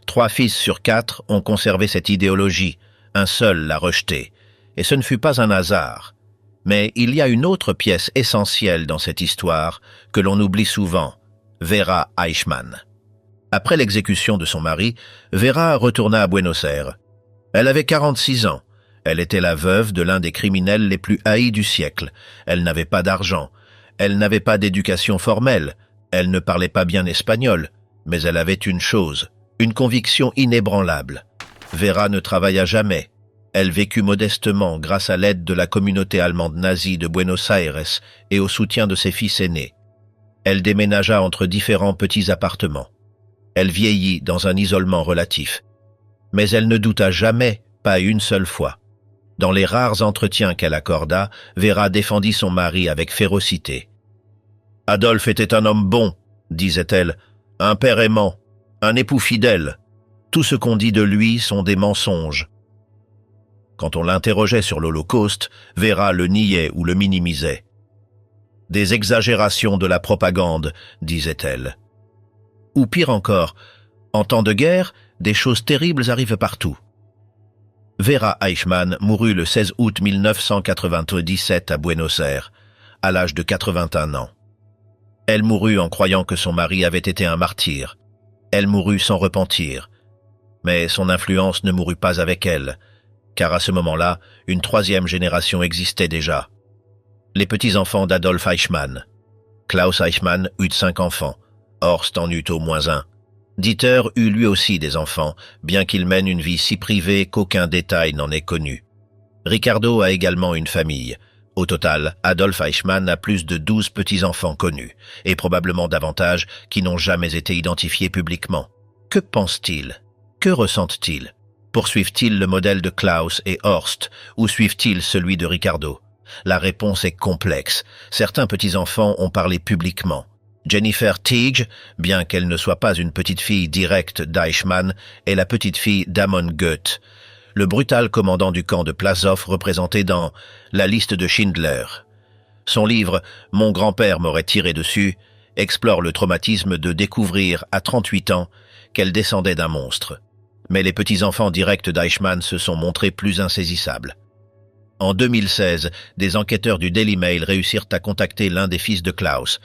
3 fils sur 4 ont conservé cette idéologie, un seul l'a rejetée, et ce ne fut pas un hasard. Mais il y a une autre pièce essentielle dans cette histoire que l'on oublie souvent, Vera Eichmann. Après l'exécution de son mari, Vera retourna à Buenos Aires. Elle avait 46 ans. Elle était la veuve de l'un des criminels les plus haïs du siècle. Elle n'avait pas d'argent. Elle n'avait pas d'éducation formelle. Elle ne parlait pas bien espagnol. Mais elle avait une chose, une conviction inébranlable. Vera ne travailla jamais. Elle vécut modestement grâce à l'aide de la communauté allemande nazie de Buenos Aires et au soutien de ses fils aînés. Elle déménagea entre différents petits appartements. Elle vieillit dans un isolement relatif. Mais elle ne douta jamais, pas une seule fois. Dans les rares entretiens qu'elle accorda, Vera défendit son mari avec férocité. « Adolphe était un homme bon, disait-elle, un père aimant, un époux fidèle. Tout ce qu'on dit de lui sont des mensonges. » Quand on l'interrogeait sur l'Holocauste, Vera le niait ou le minimisait. « Des exagérations de la propagande, disait-elle. » Ou pire encore, en temps de guerre, des choses terribles arrivent partout. Vera Eichmann mourut le 16 août 1997 à Buenos Aires, à l'âge de 81 ans. Elle mourut en croyant que son mari avait été un martyr. Elle mourut sans repentir. Mais son influence ne mourut pas avec elle, car à ce moment-là, une 3e génération existait déjà. Les petits-enfants d'Adolf Eichmann. Klaus Eichmann eut 5 enfants. Horst en eut au moins 1. Dieter eut lui aussi des enfants, bien qu'il mène une vie si privée qu'aucun détail n'en est connu. Ricardo a également une famille. Au total, Adolf Eichmann a plus de 12 petits-enfants connus, et probablement davantage qui n'ont jamais été identifiés publiquement. Que pensent-ils? Que ressentent-ils? Poursuivent-ils le modèle de Klaus et Horst, ou suivent-ils celui de Ricardo? La réponse est complexe. Certains petits-enfants ont parlé publiquement. Jennifer Teague, bien qu'elle ne soit pas une petite-fille directe d'Eichmann, est la petite-fille d'Amon Goeth, le brutal commandant du camp de Plaszow représenté dans La liste de Schindler. Son livre « Mon grand-père m'aurait tiré dessus » explore le traumatisme de découvrir, à 38 ans, qu'elle descendait d'un monstre. Mais les petits-enfants directs d'Eichmann se sont montrés plus insaisissables. En 2016, des enquêteurs du Daily Mail réussirent à contacter l'un des fils de Klaus,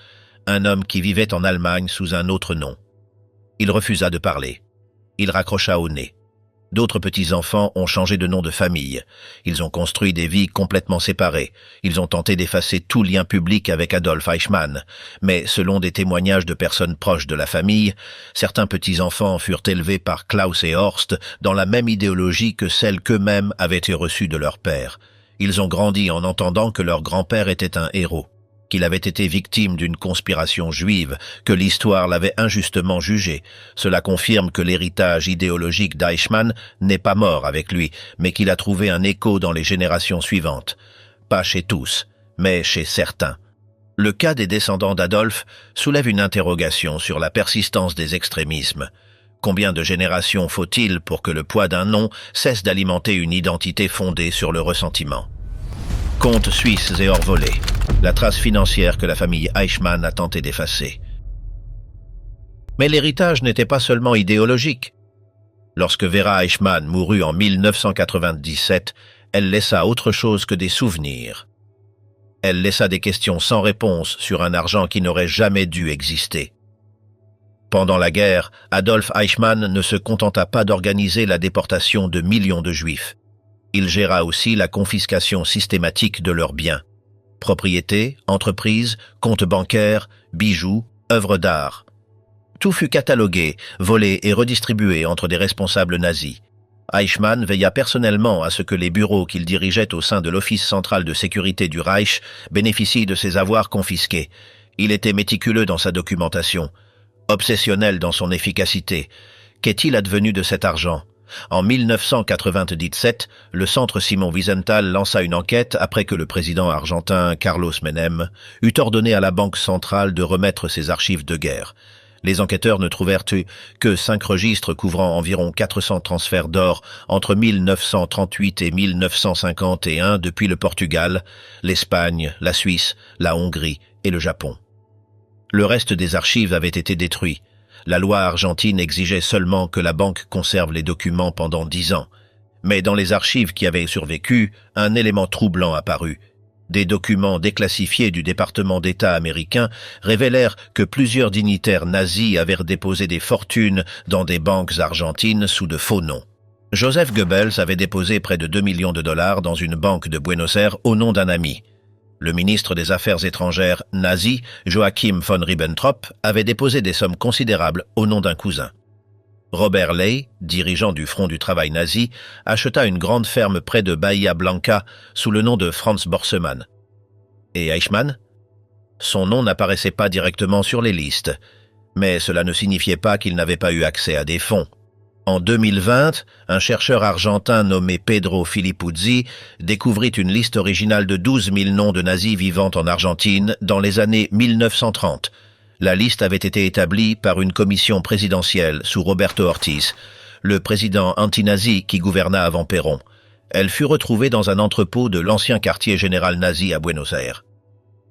un homme qui vivait en Allemagne sous un autre nom. Il refusa de parler. Il raccrocha au nez. D'autres petits-enfants ont changé de nom de famille. Ils ont construit des vies complètement séparées. Ils ont tenté d'effacer tout lien public avec Adolf Eichmann. Mais selon des témoignages de personnes proches de la famille, certains petits-enfants furent élevés par Klaus et Horst dans la même idéologie que celle qu'eux-mêmes avaient été reçue de leur père. Ils ont grandi en entendant que leur grand-père était un héros, qu'il avait été victime d'une conspiration juive, que l'histoire l'avait injustement jugé. Cela confirme que l'héritage idéologique d'Eichmann n'est pas mort avec lui, mais qu'il a trouvé un écho dans les générations suivantes. Pas chez tous, mais chez certains. Le cas des descendants d'Adolf soulève une interrogation sur la persistance des extrémismes. Combien de générations faut-il pour que le poids d'un nom cesse d'alimenter une identité fondée sur le ressentiment? Comptes suisses et hors-volés, la trace financière que la famille Eichmann a tenté d'effacer. Mais l'héritage n'était pas seulement idéologique. Lorsque Vera Eichmann mourut en 1997, elle laissa autre chose que des souvenirs. Elle laissa des questions sans réponse sur un argent qui n'aurait jamais dû exister. Pendant la guerre, Adolf Eichmann ne se contenta pas d'organiser la déportation de millions de Juifs. Il géra aussi la confiscation systématique de leurs biens. Propriétés, entreprises, comptes bancaires, bijoux, œuvres d'art. Tout fut catalogué, volé et redistribué entre des responsables nazis. Eichmann veilla personnellement à ce que les bureaux qu'il dirigeait au sein de l'Office central de sécurité du Reich bénéficient de ses avoirs confisqués. Il était méticuleux dans sa documentation, obsessionnel dans son efficacité. Qu'est-il advenu de cet argent ? En 1997, le Centre Simon Wiesenthal lança une enquête après que le président argentin Carlos Menem eut ordonné à la Banque centrale de remettre ses archives de guerre. Les enquêteurs ne trouvèrent que 5 registres couvrant environ 400 transferts d'or entre 1938 et 1951 depuis le Portugal, l'Espagne, la Suisse, la Hongrie et le Japon. Le reste des archives avait été détruit. La loi argentine exigeait seulement que la banque conserve les documents pendant 10 ans. Mais dans les archives qui avaient survécu, un élément troublant apparut. Des documents déclassifiés du département d'État américain révélèrent que plusieurs dignitaires nazis avaient déposé des fortunes dans des banques argentines sous de faux noms. Joseph Goebbels avait déposé près de 2 millions de dollars dans une banque de Buenos Aires au nom d'un ami. Le ministre des Affaires étrangères nazi, Joachim von Ribbentrop, avait déposé des sommes considérables au nom d'un cousin. Robert Ley, dirigeant du Front du travail nazi, acheta une grande ferme près de Bahia Blanca sous le nom de Franz Borsemann. Et Eichmann? Son nom n'apparaissait pas directement sur les listes, mais cela ne signifiait pas qu'il n'avait pas eu accès à des fonds. En 2020, un chercheur argentin nommé Pedro Filippuzzi découvrit une liste originale de 12 000 noms de nazis vivant en Argentine dans les années 1930. La liste avait été établie par une commission présidentielle sous Roberto Ortiz, le président anti-nazi qui gouverna avant Perón. Elle fut retrouvée dans un entrepôt de l'ancien quartier général nazi à Buenos Aires.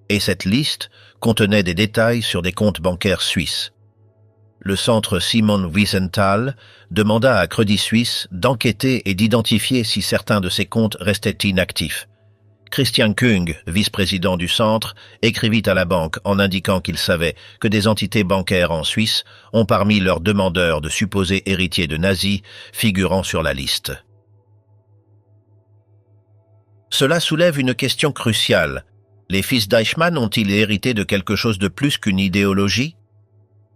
Et cette liste contenait des détails sur des comptes bancaires suisses. Le centre Simon Wiesenthal demanda à Credit Suisse d'enquêter et d'identifier si certains de ces comptes restaient inactifs. Christian Kung, vice-président du centre, écrivit à la banque en indiquant qu'il savait que des entités bancaires en Suisse ont parmi leurs demandeurs de supposés héritiers de nazis figurant sur la liste. Cela soulève une question cruciale. Les fils d'Eichmann ont-ils hérité de quelque chose de plus qu'une idéologie ?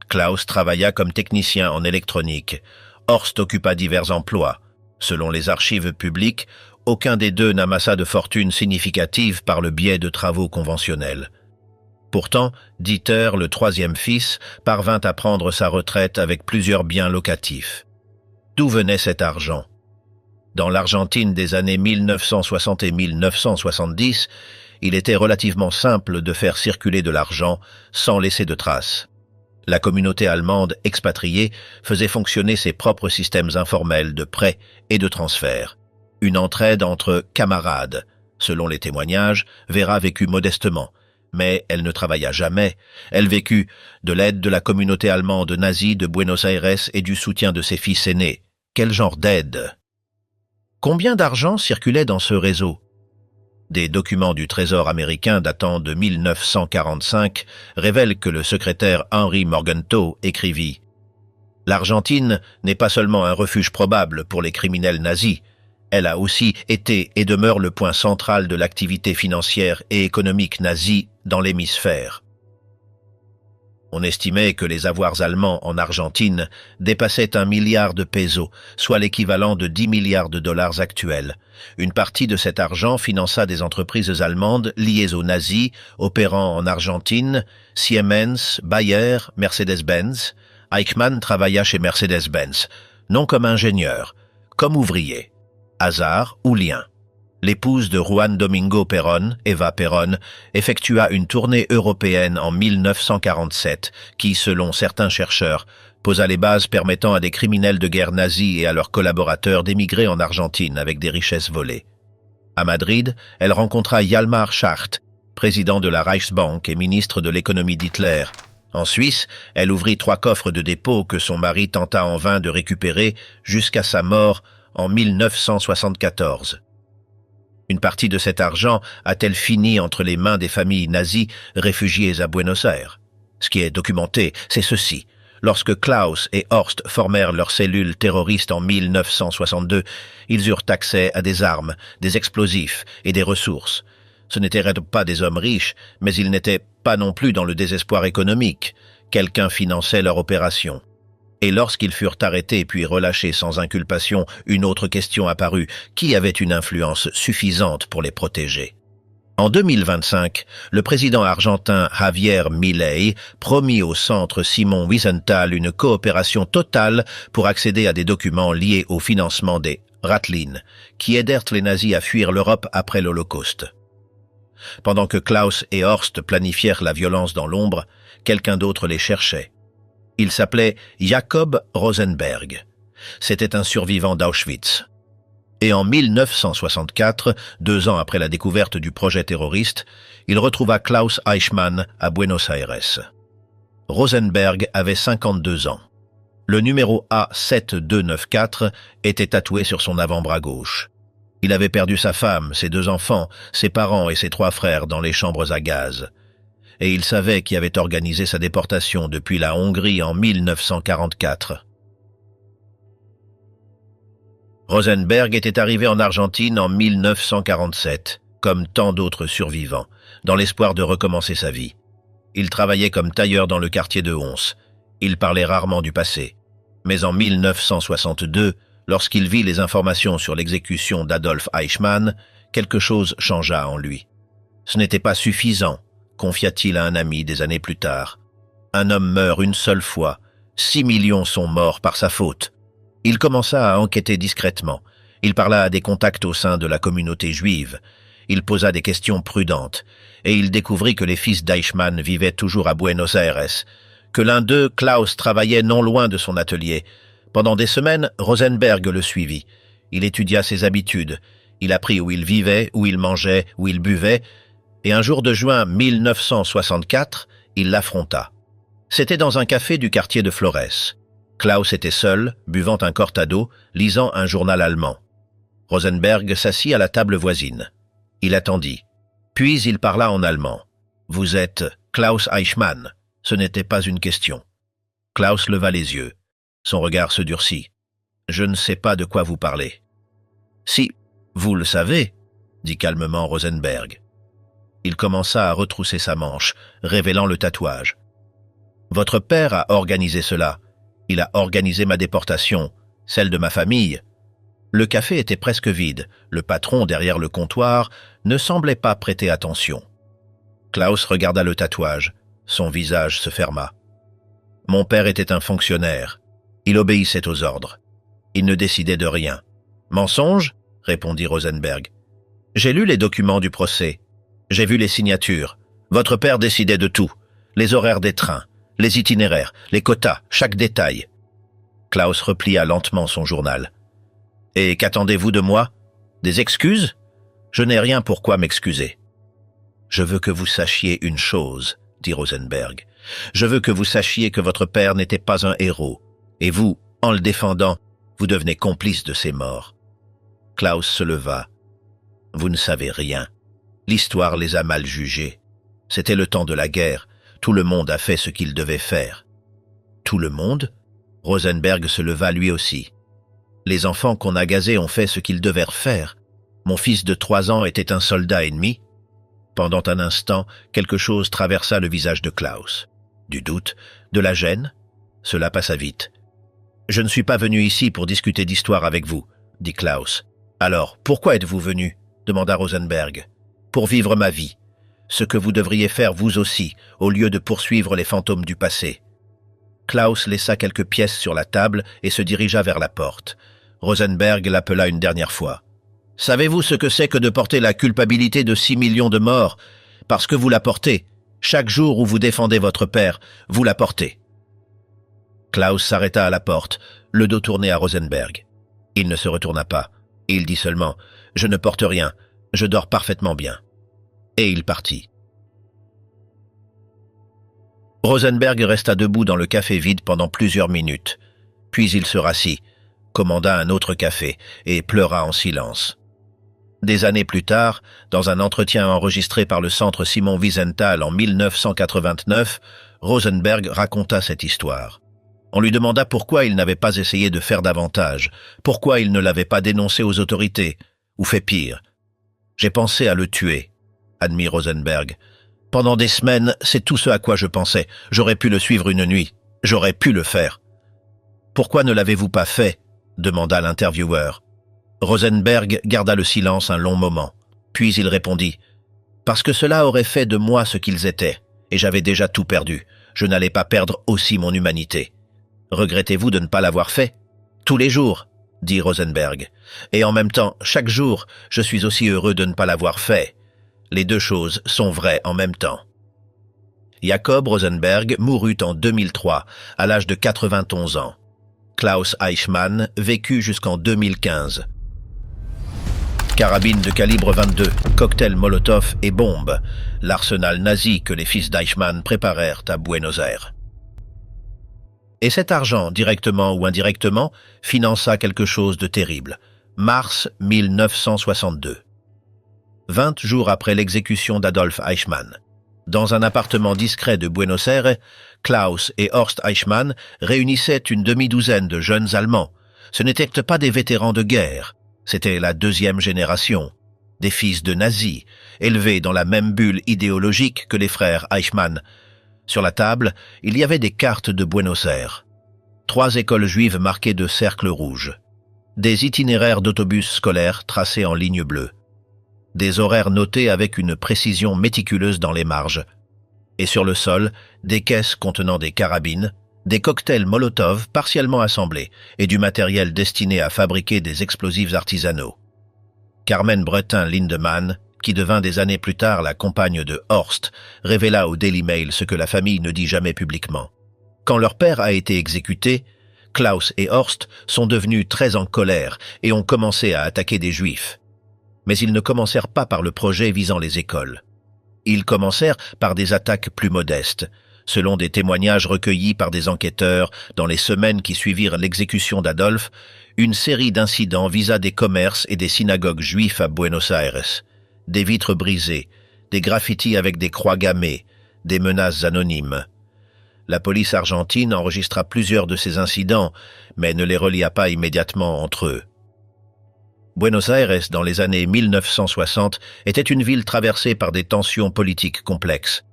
Klaus travailla comme technicien en électronique. Horst occupa divers emplois. Selon les archives publiques, aucun des deux n'amassa de fortune significative par le biais de travaux conventionnels. Pourtant, Dieter, le troisième fils, parvint à prendre sa retraite avec plusieurs biens locatifs. D'où venait cet argent ? Dans l'Argentine des années 1960 et 1970, il était relativement simple de faire circuler de l'argent sans laisser de traces. La communauté allemande expatriée faisait fonctionner ses propres systèmes informels de prêts et de transferts. Une entraide entre camarades. Selon les témoignages, Vera vécut modestement, mais elle ne travailla jamais. Elle vécut de l'aide de la communauté allemande nazie de Buenos Aires et du soutien de ses fils aînés. Quel genre d'aide ? Combien d'argent circulait dans ce réseau ? Des documents du Trésor américain datant de 1945 révèlent que le secrétaire Henry Morgenthau écrivit « L'Argentine n'est pas seulement un refuge probable pour les criminels nazis, elle a aussi été et demeure le point central de l'activité financière et économique nazie dans l'hémisphère. On estimait que les avoirs allemands en Argentine dépassaient 1 milliard de pesos, soit l'équivalent de 10 milliards de dollars actuels. Une partie de cet argent finança des entreprises allemandes liées aux nazis, opérant en Argentine, Siemens, Bayer, Mercedes-Benz. Eichmann travailla chez Mercedes-Benz, non comme ingénieur, comme ouvrier. Hasard ou lien. L'épouse de Juan Domingo Perón, Eva Perón, effectua une tournée européenne en 1947 qui, selon certains chercheurs, posa les bases permettant à des criminels de guerre nazis et à leurs collaborateurs d'émigrer en Argentine avec des richesses volées. À Madrid, elle rencontra Hjalmar Schacht, président de la Reichsbank et ministre de l'économie d'Hitler. En Suisse, elle ouvrit 3 coffres de dépôt que son mari tenta en vain de récupérer jusqu'à sa mort en 1974. Une partie de cet argent a-t-elle fini entre les mains des familles nazies réfugiées à Buenos Aires? Ce qui est documenté, c'est ceci. Lorsque Klaus et Horst formèrent leur cellule terroriste en 1962, ils eurent accès à des armes, des explosifs et des ressources. Ce n'étaient pas des hommes riches, mais ils n'étaient pas non plus dans le désespoir économique. Quelqu'un finançait leur opération. Et lorsqu'ils furent arrêtés puis relâchés sans inculpation, une autre question apparut. Qui avait une influence suffisante pour les protéger? En 2025, le président argentin Javier Milei promit au centre Simon Wiesenthal une coopération totale pour accéder à des documents liés au financement des Ratlin, qui aidèrent les nazis à fuir l'Europe après l'Holocauste. Pendant que Klaus et Horst planifièrent la violence dans l'ombre, quelqu'un d'autre les cherchait. Il s'appelait Jacob Rosenberg. C'était un survivant d'Auschwitz. Et en 1964, 2 ans après la découverte du projet terroriste, il retrouva Klaus Eichmann à Buenos Aires. Rosenberg avait 52 ans. Le numéro A7294 était tatoué sur son avant-bras gauche. Il avait perdu sa femme, ses 2 enfants, ses parents et ses 3 frères dans les chambres à gaz. Et il savait qui avait organisé sa déportation depuis la Hongrie en 1944. Rosenberg était arrivé en Argentine en 1947, comme tant d'autres survivants, dans l'espoir de recommencer sa vie. Il travaillait comme tailleur dans le quartier de Hons. Il parlait rarement du passé. Mais en 1962, lorsqu'il vit les informations sur l'exécution d'Adolf Eichmann, quelque chose changea en lui. Ce n'était pas suffisant, confia-t-il à un ami des années plus tard. Un homme meurt une seule fois, 6 millions sont morts par sa faute. Il commença à enquêter discrètement. Il parla à des contacts au sein de la communauté juive. Il posa des questions prudentes. Et il découvrit que les fils d'Eichmann vivaient toujours à Buenos Aires, que l'un d'eux, Klaus, travaillait non loin de son atelier. Pendant des semaines, Rosenberg le suivit. Il étudia ses habitudes. Il apprit où il vivait, où il mangeait, où il buvait. Et un jour de juin 1964, il l'affronta. C'était dans un café du quartier de Flores. Klaus était seul, buvant un cortado, lisant un journal allemand. Rosenberg s'assit à la table voisine. Il attendit. Puis il parla en allemand. « Vous êtes Klaus Eichmann ?» Ce n'était pas une question. Klaus leva les yeux. Son regard se durcit. « Je ne sais pas de quoi vous parlez. »« Si, vous le savez, » dit calmement Rosenberg. Il commença à retrousser sa manche, révélant le tatouage. « Votre père a organisé cela. Il a organisé ma déportation, celle de ma famille. » Le café était presque vide. Le patron, derrière le comptoir, ne semblait pas prêter attention. Klaus regarda le tatouage. Son visage se ferma. « Mon père était un fonctionnaire. Il obéissait aux ordres. Il ne décidait de rien. »« Mensonge ?» répondit Rosenberg. « J'ai lu les documents du procès. J'ai vu les signatures. Votre père décidait de tout. Les horaires des trains, les itinéraires, les quotas, chaque détail. » Klaus replia lentement son journal. « Et qu'attendez-vous de moi? Des excuses? Je n'ai rien pour quoi m'excuser. »« Je veux que vous sachiez une chose, » dit Rosenberg. « Je veux que vous sachiez que votre père n'était pas un héros. Et vous, en le défendant, vous devenez complice de ses morts. » Klaus se leva. « Vous ne savez rien. L'histoire les a mal jugés. C'était le temps de la guerre. Tout le monde a fait ce qu'il devait faire. »« Tout le monde ?» Rosenberg se leva lui aussi. Les enfants qu'on a gazés ont fait ce qu'ils devaient faire. Mon fils de 3 ans était un soldat ennemi. Pendant un instant, quelque chose traversa le visage de Klaus. Du doute, de la gêne. Cela passa vite. « Je ne suis pas venu ici pour discuter d'histoire avec vous, » dit Klaus. « Alors, pourquoi êtes-vous venu ?» demanda Rosenberg. « Pour vivre ma vie. Ce que vous devriez faire vous aussi, au lieu de poursuivre les fantômes du passé. » Klaus laissa quelques pièces sur la table et se dirigea vers la porte. Rosenberg l'appela une dernière fois. « Savez-vous ce que c'est que de porter la culpabilité de 6 millions de morts? Parce que vous la portez. Chaque jour où vous défendez votre père, vous la portez. » Klaus s'arrêta à la porte, le dos tourné à Rosenberg. Il ne se retourna pas. Il dit seulement « Je ne porte rien, je dors parfaitement bien. » Et il partit. Rosenberg resta debout dans le café vide pendant plusieurs minutes. Puis il se rassit, commanda un autre café et pleura en silence. Des années plus tard, dans un entretien enregistré par le Centre Simon Wiesenthal en 1989, Rosenberg raconta cette histoire. On lui demanda pourquoi il n'avait pas essayé de faire davantage, pourquoi il ne l'avait pas dénoncé aux autorités, ou fait pire. « J'ai pensé à le tuer », admit Rosenberg. « Pendant des semaines, c'est tout ce à quoi je pensais. J'aurais pu le suivre une nuit. J'aurais pu le faire. »« Pourquoi ne l'avez-vous pas fait ?» demanda l'intervieweur. Rosenberg garda le silence un long moment. Puis il répondit « Parce que cela aurait fait de moi ce qu'ils étaient, et j'avais déjà tout perdu. Je n'allais pas perdre aussi mon humanité. Regrettez-vous de ne pas l'avoir fait ? Tous les jours, dit Rosenberg. Et en même temps, chaque jour, je suis aussi heureux de ne pas l'avoir fait. Les deux choses sont vraies en même temps. » Jacob Rosenberg mourut en 2003, à l'âge de 91 ans. Klaus Eichmann vécut jusqu'en 2015. Carabine de calibre 22, cocktail Molotov et bombes, l'arsenal nazi que les fils d'Eichmann préparèrent à Buenos Aires. Et cet argent, directement ou indirectement, finança quelque chose de terrible. Mars 1962. 20 jours après l'exécution d'Adolf Eichmann. Dans un appartement discret de Buenos Aires, Klaus et Horst Eichmann réunissaient une demi-douzaine de jeunes Allemands. Ce n'étaient pas des vétérans de guerre, c'était la deuxième génération, des fils de nazis, élevés dans la même bulle idéologique que les frères Eichmann. Sur la table, il y avait des cartes de Buenos Aires. 3 écoles juives marquées de cercles rouges. Des itinéraires d'autobus scolaires tracés en lignes bleues. Des horaires notés avec une précision méticuleuse dans les marges. Et sur le sol, des caisses contenant des carabines, des cocktails Molotov partiellement assemblés et du matériel destiné à fabriquer des explosifs artisanaux. Carmen Bretin-Lindemann, qui devint des années plus tard la compagne de Horst, révéla au Daily Mail ce que la famille ne dit jamais publiquement. Quand leur père a été exécuté, Klaus et Horst sont devenus très en colère et ont commencé à attaquer des Juifs. Mais ils ne commencèrent pas par le projet visant les écoles. Ils commencèrent par des attaques plus modestes, selon des témoignages recueillis par des enquêteurs dans les semaines qui suivirent l'exécution d'Adolphe. Une série d'incidents visa des commerces et des synagogues juifs à Buenos Aires. Des vitres brisées, des graffitis avec des croix gammées, des menaces anonymes. La police argentine enregistra plusieurs de ces incidents, mais ne les relia pas immédiatement entre eux. Buenos Aires, dans les années 1960, était une ville traversée par des tensions politiques complexes.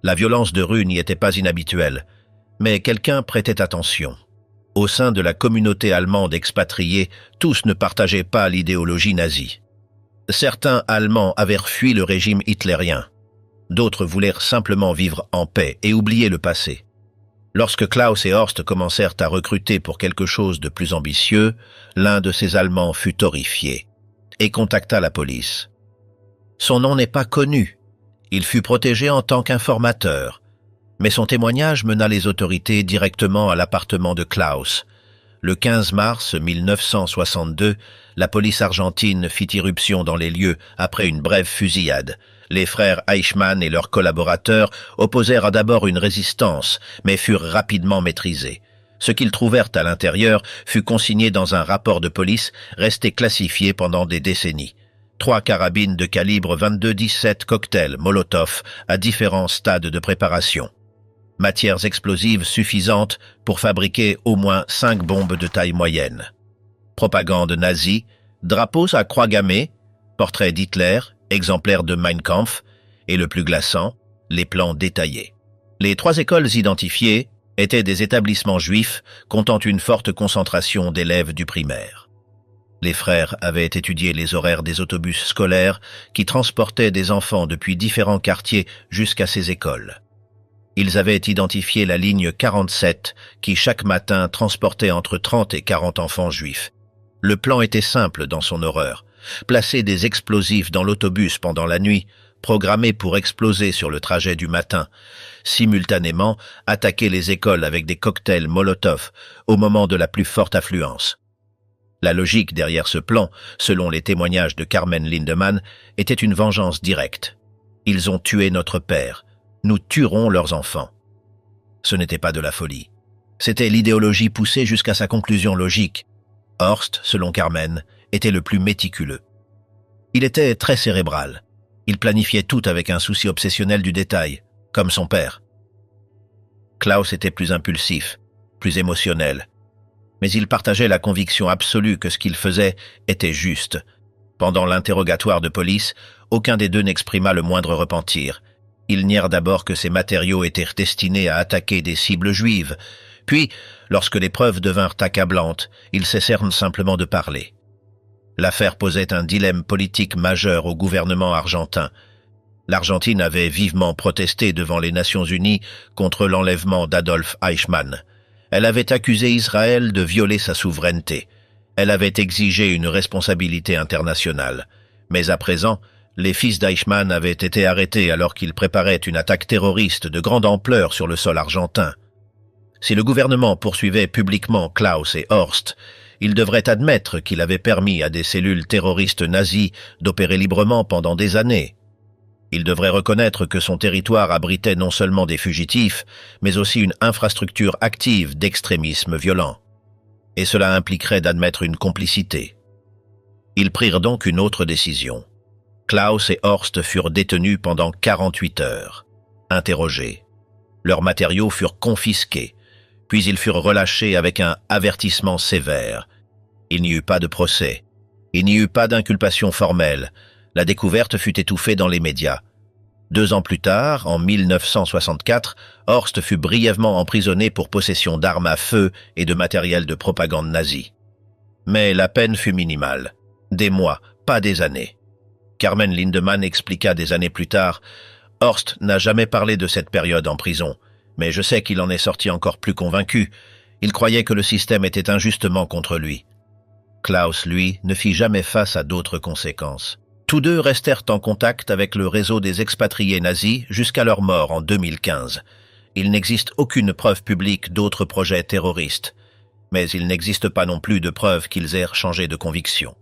La violence de rue n'y était pas inhabituelle, mais quelqu'un prêtait attention. Au sein de la communauté allemande expatriée, tous ne partageaient pas l'idéologie nazie. Certains Allemands avaient fui le régime hitlérien. D'autres voulèrent simplement vivre en paix et oublier le passé. Lorsque Klaus et Horst commencèrent à recruter pour quelque chose de plus ambitieux, l'un de ces Allemands fut horrifié et contacta la police. Son nom n'est pas connu. Il fut protégé en tant qu'informateur, mais son témoignage mena les autorités directement à l'appartement de Klaus. Le 15 mars 1962, la police argentine fit irruption dans les lieux après une brève fusillade. Les frères Eichmann et leurs collaborateurs opposèrent d'abord une résistance, mais furent rapidement maîtrisés. Ce qu'ils trouvèrent à l'intérieur fut consigné dans un rapport de police resté classifié pendant des décennies. 3 carabines de calibre 22-17 cocktails Molotov à différents stades de préparation. matières explosives suffisantes pour fabriquer au moins 5 bombes de taille moyenne. Propagande nazie, drapeaux à croix gammée, portrait d'Hitler, exemplaire de Mein Kampf, et le plus glaçant, les plans détaillés. Les 3 écoles identifiées étaient des établissements juifs comptant une forte concentration d'élèves du primaire. Les frères avaient étudié les horaires des autobus scolaires qui transportaient des enfants depuis différents quartiers jusqu'à ces écoles. Ils avaient identifié la ligne 47 qui chaque matin transportait entre 30 et 40 enfants juifs. Le plan était simple dans son horreur. Placer des explosifs dans l'autobus pendant la nuit, programmés pour exploser sur le trajet du matin. Simultanément, attaquer les écoles avec des cocktails Molotov au moment de la plus forte affluence. La logique derrière ce plan, selon les témoignages de Carmen Lindemann, était une vengeance directe. Ils ont tué notre père. Nous tuerons leurs enfants. Ce n'était pas de la folie. C'était l'idéologie poussée jusqu'à sa conclusion logique. Horst, selon Carmen, était le plus méticuleux. Il était très cérébral. Il planifiait tout avec un souci obsessionnel du détail, comme son père. Klaus était plus impulsif, plus émotionnel. Mais il partageait la conviction absolue que ce qu'il faisait était juste. Pendant l'interrogatoire de police, aucun des deux n'exprima le moindre repentir. Ils nièrent d'abord que ces matériaux étaient destinés à attaquer des cibles juives. Puis, lorsque les preuves devinrent accablantes, ils cessèrent simplement de parler. L'affaire posait un dilemme politique majeur au gouvernement argentin. L'Argentine avait vivement protesté devant les Nations Unies contre l'enlèvement d'Adolf Eichmann. Elle avait accusé Israël de violer sa souveraineté. Elle avait exigé une responsabilité internationale. Mais à présent, les fils d'Eichmann avaient été arrêtés alors qu'ils préparaient une attaque terroriste de grande ampleur sur le sol argentin. Si le gouvernement poursuivait publiquement Klaus et Horst, il devrait admettre qu'il avait permis à des cellules terroristes nazies d'opérer librement pendant des années. Il devrait reconnaître que son territoire abritait non seulement des fugitifs, mais aussi une infrastructure active d'extrémisme violent. Et cela impliquerait d'admettre une complicité. Ils prirent donc une autre décision. Klaus et Horst furent détenus pendant 48 heures, interrogés. Leurs matériaux furent confisqués, puis ils furent relâchés avec un avertissement sévère. Il n'y eut pas de procès. Il n'y eut pas d'inculpation formelle. La découverte fut étouffée dans les médias. 2 ans plus tard, en 1964, Horst fut brièvement emprisonné pour possession d'armes à feu et de matériel de propagande nazie. Mais la peine fut minimale. Des mois, pas des années. Carmen Lindemann expliqua des années plus tard « Horst n'a jamais parlé de cette période en prison, mais je sais qu'il en est sorti encore plus convaincu. Il croyait que le système était injustement contre lui. » Klaus, lui, ne fit jamais face à d'autres conséquences. Tous deux restèrent en contact avec le réseau des expatriés nazis jusqu'à leur mort en 2015. Il n'existe aucune preuve publique d'autres projets terroristes, mais il n'existe pas non plus de preuve qu'ils aient changé de conviction.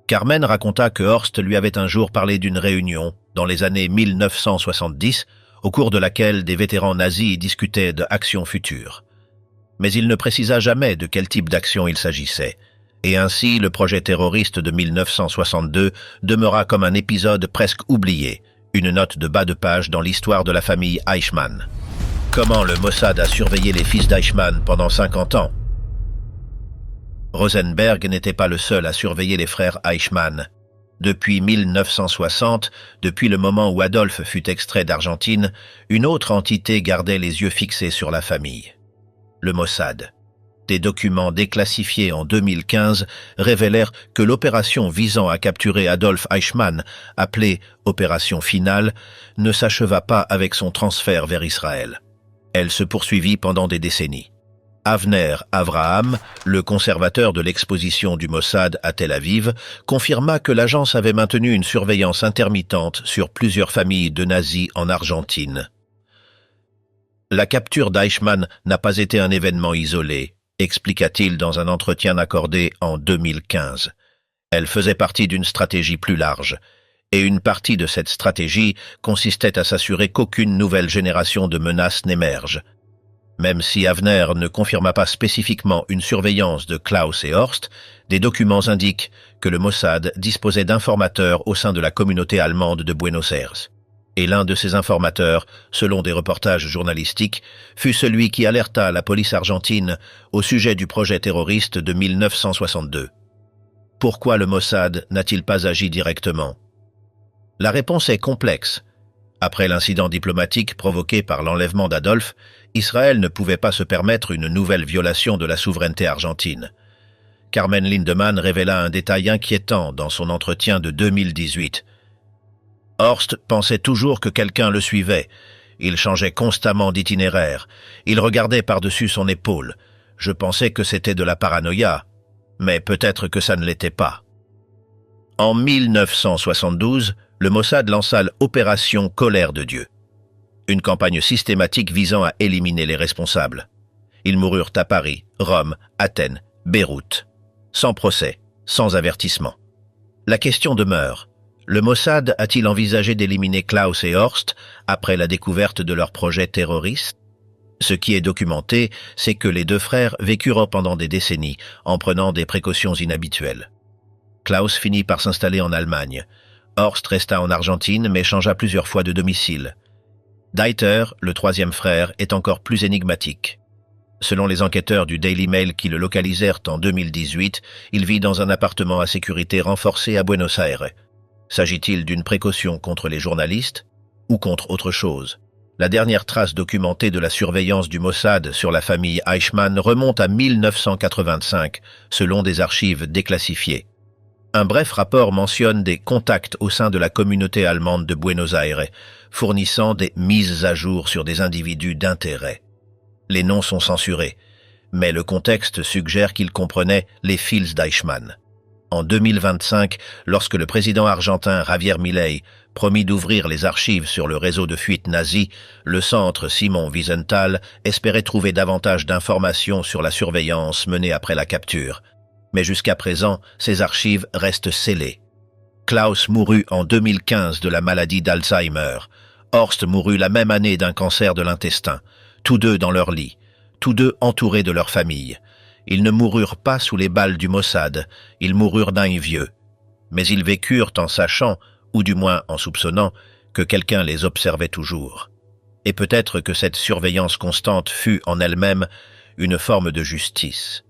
Carmen raconta que Horst lui avait un jour parlé d'une réunion, dans les années 1970, au cours de laquelle des vétérans nazis discutaient d'actions futures. Mais il ne précisa jamais de quel type d'action il s'agissait. Et ainsi, le projet terroriste de 1962 demeura comme un épisode presque oublié, une note de bas de page dans l'histoire de la famille Eichmann. Comment le Mossad a surveillé les fils d'Eichmann pendant 50 ans? Rosenberg n'était pas le seul à surveiller les frères Eichmann. Depuis 1960, depuis le moment où Adolf fut extrait d'Argentine, une autre entité gardait les yeux fixés sur la famille. Le Mossad. Des documents déclassifiés en 2015 révélèrent que l'opération visant à capturer Adolf Eichmann, appelée « Opération Finale », ne s'acheva pas avec son transfert vers Israël. Elle se poursuivit pendant des décennies. Avner Avraham, le conservateur de l'exposition du Mossad à Tel Aviv, confirma que l'agence avait maintenu une surveillance intermittente sur plusieurs familles de nazis en Argentine. La capture d'Eichmann n'a pas été un événement isolé, expliqua-t-il dans un entretien accordé en 2015. Elle faisait partie d'une stratégie plus large, et une partie de cette stratégie consistait à s'assurer qu'aucune nouvelle génération de menaces n'émerge. Même si Avner ne confirma pas spécifiquement une surveillance de Klaus et Horst, des documents indiquent que le Mossad disposait d'informateurs au sein de la communauté allemande de Buenos Aires. Et l'un de ces informateurs, selon des reportages journalistiques, fut celui qui alerta la police argentine au sujet du projet terroriste de 1962. Pourquoi le Mossad n'a-t-il pas agi directement? La réponse est complexe. Après l'incident diplomatique provoqué par l'enlèvement d'Adolphe, Israël ne pouvait pas se permettre une nouvelle violation de la souveraineté argentine. Carmen Lindemann révéla un détail inquiétant dans son entretien de 2018. Horst pensait toujours que quelqu'un le suivait. Il changeait constamment d'itinéraire. Il regardait par-dessus son épaule. Je pensais que c'était de la paranoïa, mais peut-être que ça ne l'était pas. En 1972, le Mossad lança l'opération Colère de Dieu, une campagne systématique visant à éliminer les responsables. Ils moururent à Paris, Rome, Athènes, Beyrouth, sans procès, sans avertissement. La question demeure. Le Mossad a-t-il envisagé d'éliminer Klaus et Horst après la découverte de leur projet terroriste? Ce qui est documenté, c'est que les deux frères vécurent pendant des décennies en prenant des précautions inhabituelles. Klaus finit par s'installer en Allemagne. Horst resta en Argentine mais changea plusieurs fois de domicile. Deiter, le troisième frère, est encore plus énigmatique. Selon les enquêteurs du Daily Mail qui le localisèrent en 2018, il vit dans un appartement à sécurité renforcée à Buenos Aires. S'agit-il d'une précaution contre les journalistes ou contre autre chose? La dernière trace documentée de la surveillance du Mossad sur la famille Eichmann remonte à 1985, selon des archives déclassifiées. Un bref rapport mentionne des contacts au sein de la communauté allemande de Buenos Aires, fournissant des mises à jour sur des individus d'intérêt. Les noms sont censurés, mais le contexte suggère qu'ils comprenaient les fils d'Eichmann. En 2025, lorsque le président argentin Javier Milei promit d'ouvrir les archives sur le réseau de fuite nazi, le centre Simon Wiesenthal espérait trouver davantage d'informations sur la surveillance menée après la capture. Mais jusqu'à présent, ces archives restent scellées. Klaus mourut en 2015 de la maladie d'Alzheimer. Horst mourut la même année d'un cancer de l'intestin, tous deux dans leur lit, tous deux entourés de leur famille. Ils ne moururent pas sous les balles du Mossad, ils moururent d'un vieux. Mais ils vécurent en sachant, ou du moins en soupçonnant, que quelqu'un les observait toujours. Et peut-être que cette surveillance constante fut en elle-même une forme de justice.